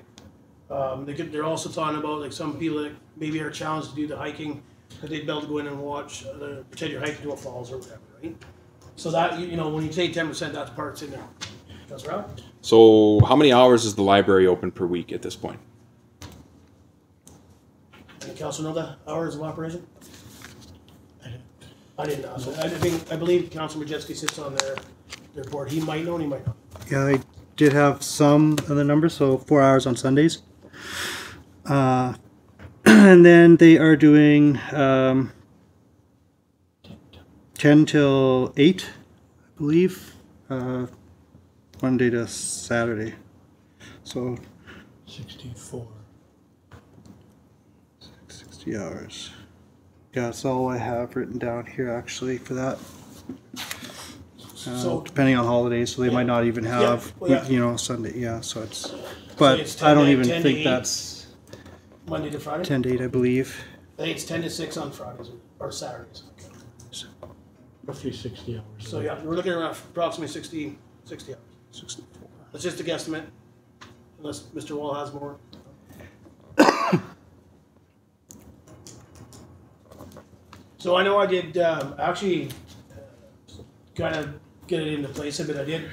They're also talking about like some people that maybe are challenged to do the hiking, that they'd be able to go in and watch, pretend you're hiking to a falls or whatever, right? So that, you know, when you say 10%, that's parts in there. That's right. So how many hours is the library open per week at this point? Any council know the hours of operation? I didn't know. So I believe Councillor Majewski sits on their board. He might know and he might not. Yeah, I did have some of the numbers, so 4 hours on Sundays. And then they are doing 10 till 8, I believe, Monday to Saturday. So 64. 60 hours. Yeah, that's all I have written down here actually for that. So depending on holidays, so they might not even have, you know, Sunday. Yeah, so it's, but it's I don't 10 even to think 8, that's Monday to Friday? 10 to 8, I believe. I think it's 10 to 6 on Fridays or Saturdays. Roughly 60 hours. So yeah, we're looking around approximately 60 hours. 64. That's just a guesstimate, unless Mr. Wall has more. So I know I did actually kind of get it into place a bit. I did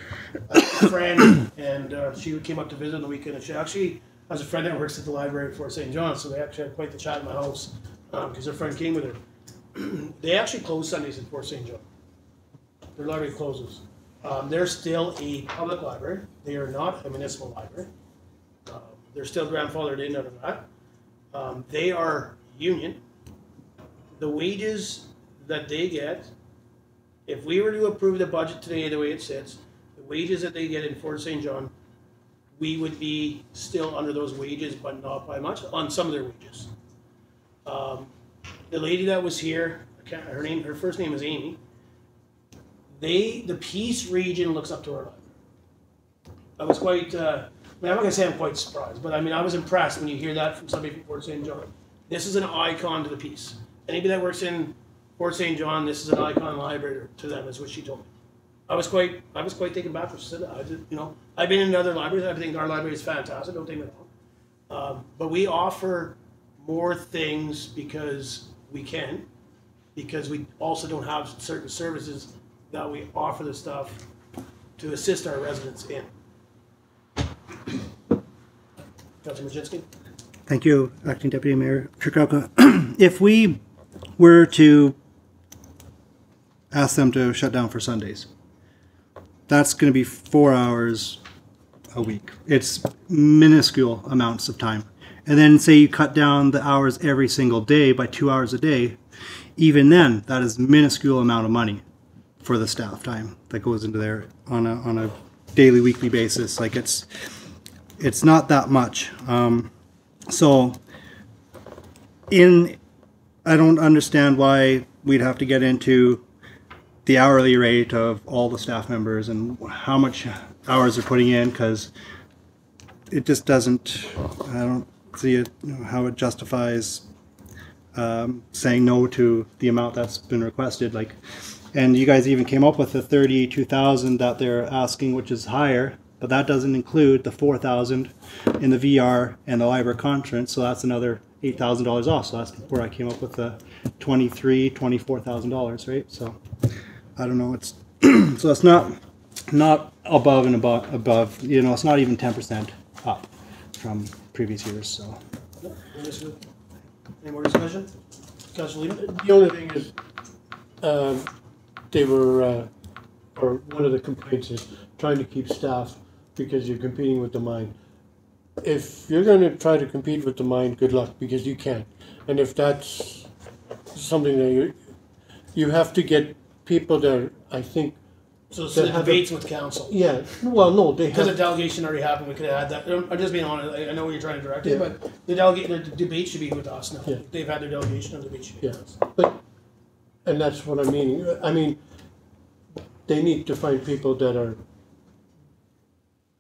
a friend, and she came up to visit on the weekend, and she actually has a friend that works at the library at Fort St. John, so they actually had quite the chat in my house because her friend came with her. They actually close Sundays at Fort St. John. Their library closes. They're still a public library. They are not a municipal library. They're still grandfathered in under that. They are union. The wages that they get, if we were to approve the budget today the way it sits, the wages that they get in Fort St. John, we would be still under those wages, but not by much, on some of their wages. The lady that was here, her first name is Amy. The Peace region looks up to our library. I was quite, I'm not gonna say I'm quite surprised, but I mean, I was impressed when you hear that from somebody from Fort St. John. This is an icon to the Peace. Anybody that works in Fort St. John, this is an icon library to them, is what she told me. I was quite taken back when she said that. I did, you know, I've been in other libraries. I think our library is fantastic. Don't take me wrong, but we offer more things because we can, because we also don't have certain services that we offer the stuff to assist our residents in. Councillor Majewski. Thank you, Acting Deputy Mayor Krakowka. If we were to ask them to shut down for Sundays, that's going to be 4 hours a week. It's minuscule amounts of time. And then say you cut down the hours every single day by 2 hours a day, even then, that is minuscule amount of money for the staff time that goes into there on a daily, weekly basis. Like it's not that much. So I don't understand why we'd have to get into the hourly rate of all the staff members and how much hours they're putting in, because it just doesn't, I don't see it, how it justifies saying no to the amount that's been requested. Like, and you guys even came up with the 32,000 that they're asking, which is higher, but that doesn't include the 4,000 in the VR and the library conference, so that's another $8,000 off. So that's where I came up with the $24,000, right? So I don't know. It's so it's not above and above. You know, it's not even 10% up from previous years. So. Any more discussion? Councillor Lehman? The only thing is, they were, or one of the complaints is trying to keep staff because you're competing with the mine. If you're going to try to compete with the mine, good luck, because you can't. And if that's something that you have to get people that I think. So it's the debates with council. Yeah, well, no, they have. Because the delegation already happened, we could have had that. I'm just being honest, I know what you're trying to direct it, but the debate should be with us now. Yeah. They've had their delegation, and the debate should be with us. But, and that's what I mean. I mean, they need to find people that are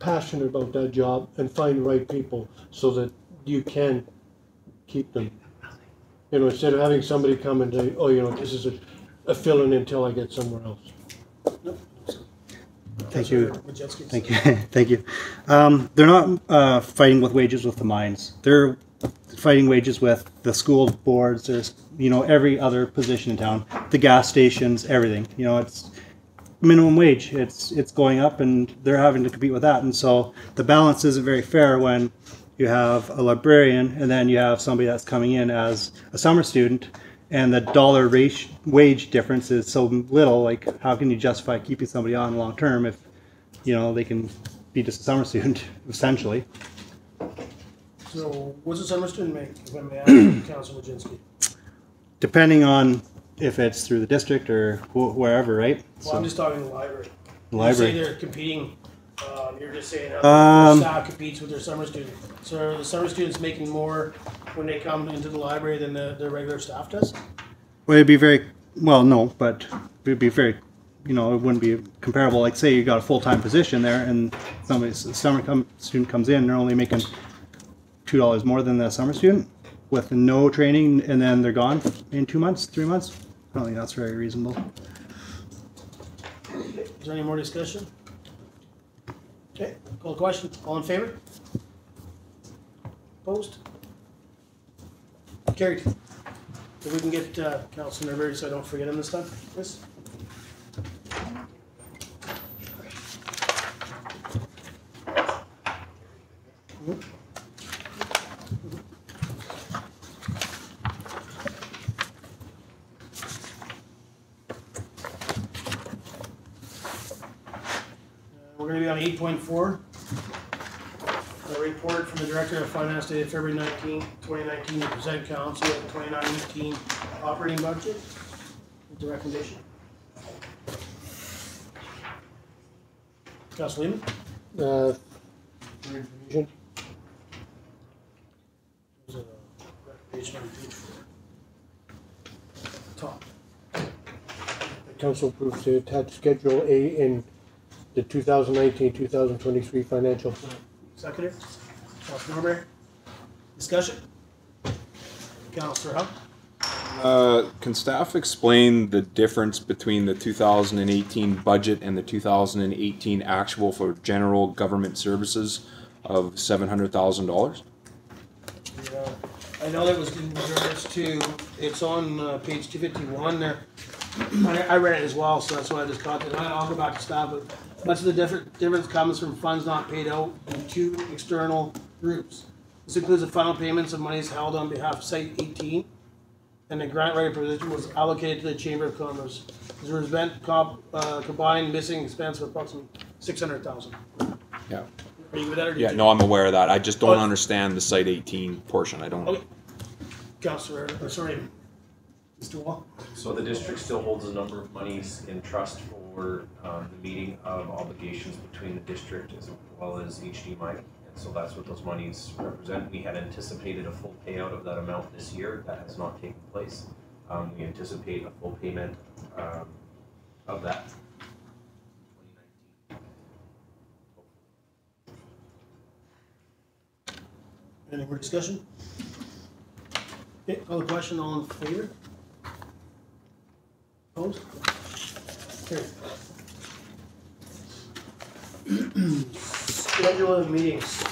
passionate about that job and find the right people so that you can keep them. You know, instead of having somebody come and say, oh, you know, this is a fill-in until I get somewhere else. Thank you. Thank you. Thank you. They're not fighting with wages with the mines. They're fighting wages with the school boards. There's, you know, every other position in town, the gas stations, everything. You know, it's minimum wage. It's going up, and they're having to compete with that. And so the balance isn't very fair when you have a librarian and then you have somebody that's coming in as a summer student, and the dollar wage difference is so little. Like, how can you justify keeping somebody on long term if, you know, they can be just a summer student essentially? So what's a summer student make, if I may ask, Councillor Wojcinski? Depending on if it's through the district or wherever, right? Well, I'm just talking the library. The library. You say they're competing. You're just saying their staff competes with their summer students. So are the summer students making more when they come into the library than the regular staff does? Well, it'd be very, well, no, but it'd be very, you know, it wouldn't be comparable. Like, say you got a full-time position there and a summer student comes in, they're only making $2 more than the summer student with no training, and then they're gone in 2 months, 3 months. I don't think that's very reasonable. Is there any more discussion? Okay, call the question. All in favor? Opposed? Carried. If we can get Councillor Norbury so I don't forget him this time. Yes? We're going to be on 8.4. A report from the Director of Finance dated February 19, 2019 to present Council with the 2019 operating budget. With the recommendation. Councillor Lehman? For information. There's a recommendation on page 4. Top. The council approves to attach Schedule A in the 2019-2023 financial plan. Seconder? Councillor Norbury? Discussion? Councillor Helm? Can staff explain the difference between the 2018 budget and the 2018 actual for general government services of $700,000? Yeah, I know that was in regards to, it's on page 251 there. I read it as well, so that's why I just caught it. I'll go back to staff, but much of the difference comes from funds not paid out in 2 external groups. This includes the final payments of monies held on behalf of Site 18, and the grant writer position was allocated to the Chamber of Commerce. There was combined missing expense of approximately $600,000. Yeah. Are you with that? Or Yeah, no, I'm aware of that. I just don't understand the Site 18 portion. I don't. Okay. Councillor, sorry, Mr. Wall. So the district still holds a number of monies in trust for the meeting of obligations between the district as well as HD Mining. And so that's what those monies represent. We had anticipated a full payout of that amount this year. That has not taken place. We anticipate a full payment of that. Any more discussion? Okay, call the question. All in favor? Opposed? Okay. Schedule of meetings.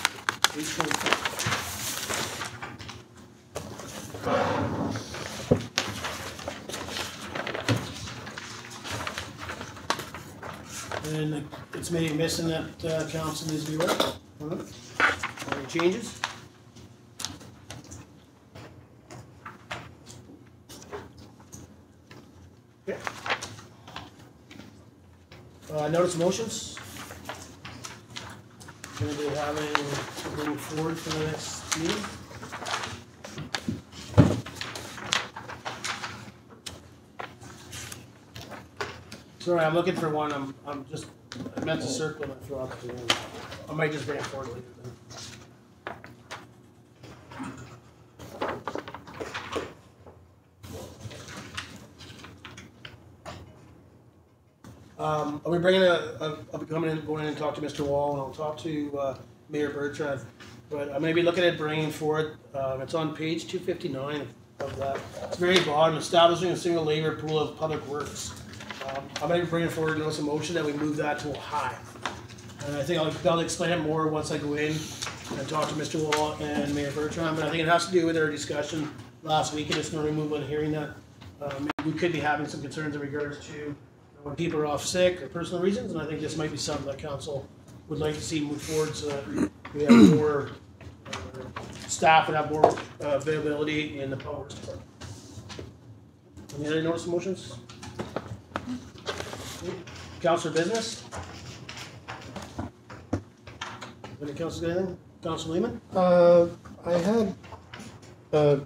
And it's maybe missing that council needs to be read. Any changes? Okay. Notice of motions. Going to be having to bring forward for the next meeting. Sorry, I'm looking for one. I meant to circle and I forgot to. I might just bring it forward later then. I'll be bringing I'll be going in and talk to Mr. Wall, and I'll talk to Mayor Bertrand. But I'm going to be looking at bringing forward, it's on page 259 of that. It's very bottom, establishing a single labor pool of public works. I'm going to be bringing forward a notice of motion that we move that to a high. And I think I'll be able to explain it more once I go in and talk to Mr. Wall and Mayor Bertrand. But I think it has to do with our discussion last week in this snow removal and hearing that we could be having some concerns in regards to when people are off sick or personal reasons. And I think this might be something that council would like to see move forward so that we have more staff would have more availability in the public works department. Any other notice of motions? Councillor business? Any councillors got anything? Councillor Lehman? I had a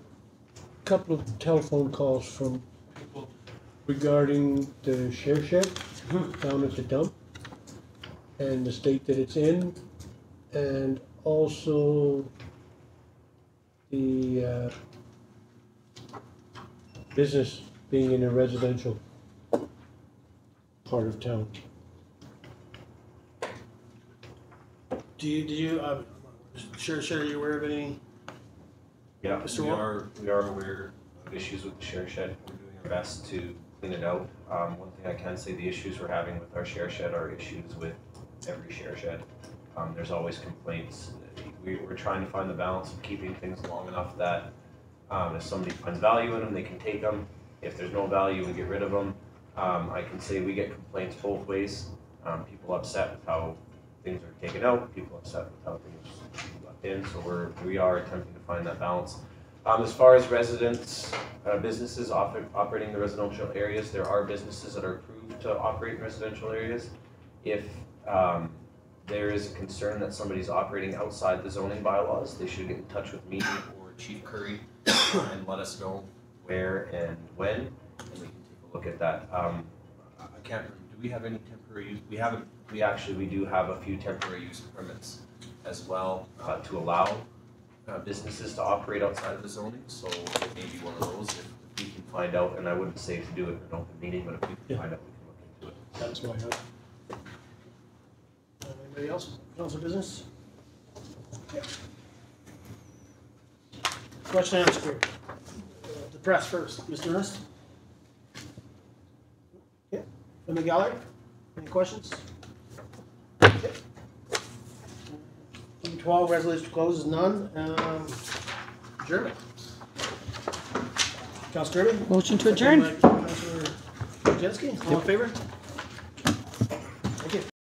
couple of telephone calls from people regarding the share shed down at the dump and the state that it's in, and also the business being in a residential part of town. Did you sure are you aware of any? Yeah, Mr. we Wall? are aware of issues with the share shed. We're doing our best to clean it out. One thing I can say, the issues we're having with our share shed are issues with every share shed. There's always complaints. We're trying to find the balance of keeping things long enough that if somebody finds value in them, they can take them. If there's no value, we get rid of them. I can say we get complaints both ways. People upset with how things are taken out, people upset with how things are left in, so we are attempting to find that balance. As far as residents, businesses operating in the residential areas, there are businesses that are approved to operate in residential areas. If there is a concern that somebody's operating outside the zoning bylaws, they should get in touch with me or Chief Curry and let us know where and when, and we can take a look at that. I can't remember, do we have any temporary use? We haven't. We do have a few temporary use permits as well to allow businesses to operate outside of the zoning, so it may be one of those if we can find out, and I wouldn't say to do it in an open meeting, but if we can find out, we can look into it. That's why. Anybody else? Council business? Yeah. Question and answer period. The press first. Mr. Ernest? Yeah. From the gallery? Any questions? 12 resolution closes, none. Adjournment. Councilor Kirby? Motion to adjourn. Councilor Jensky, all in favor?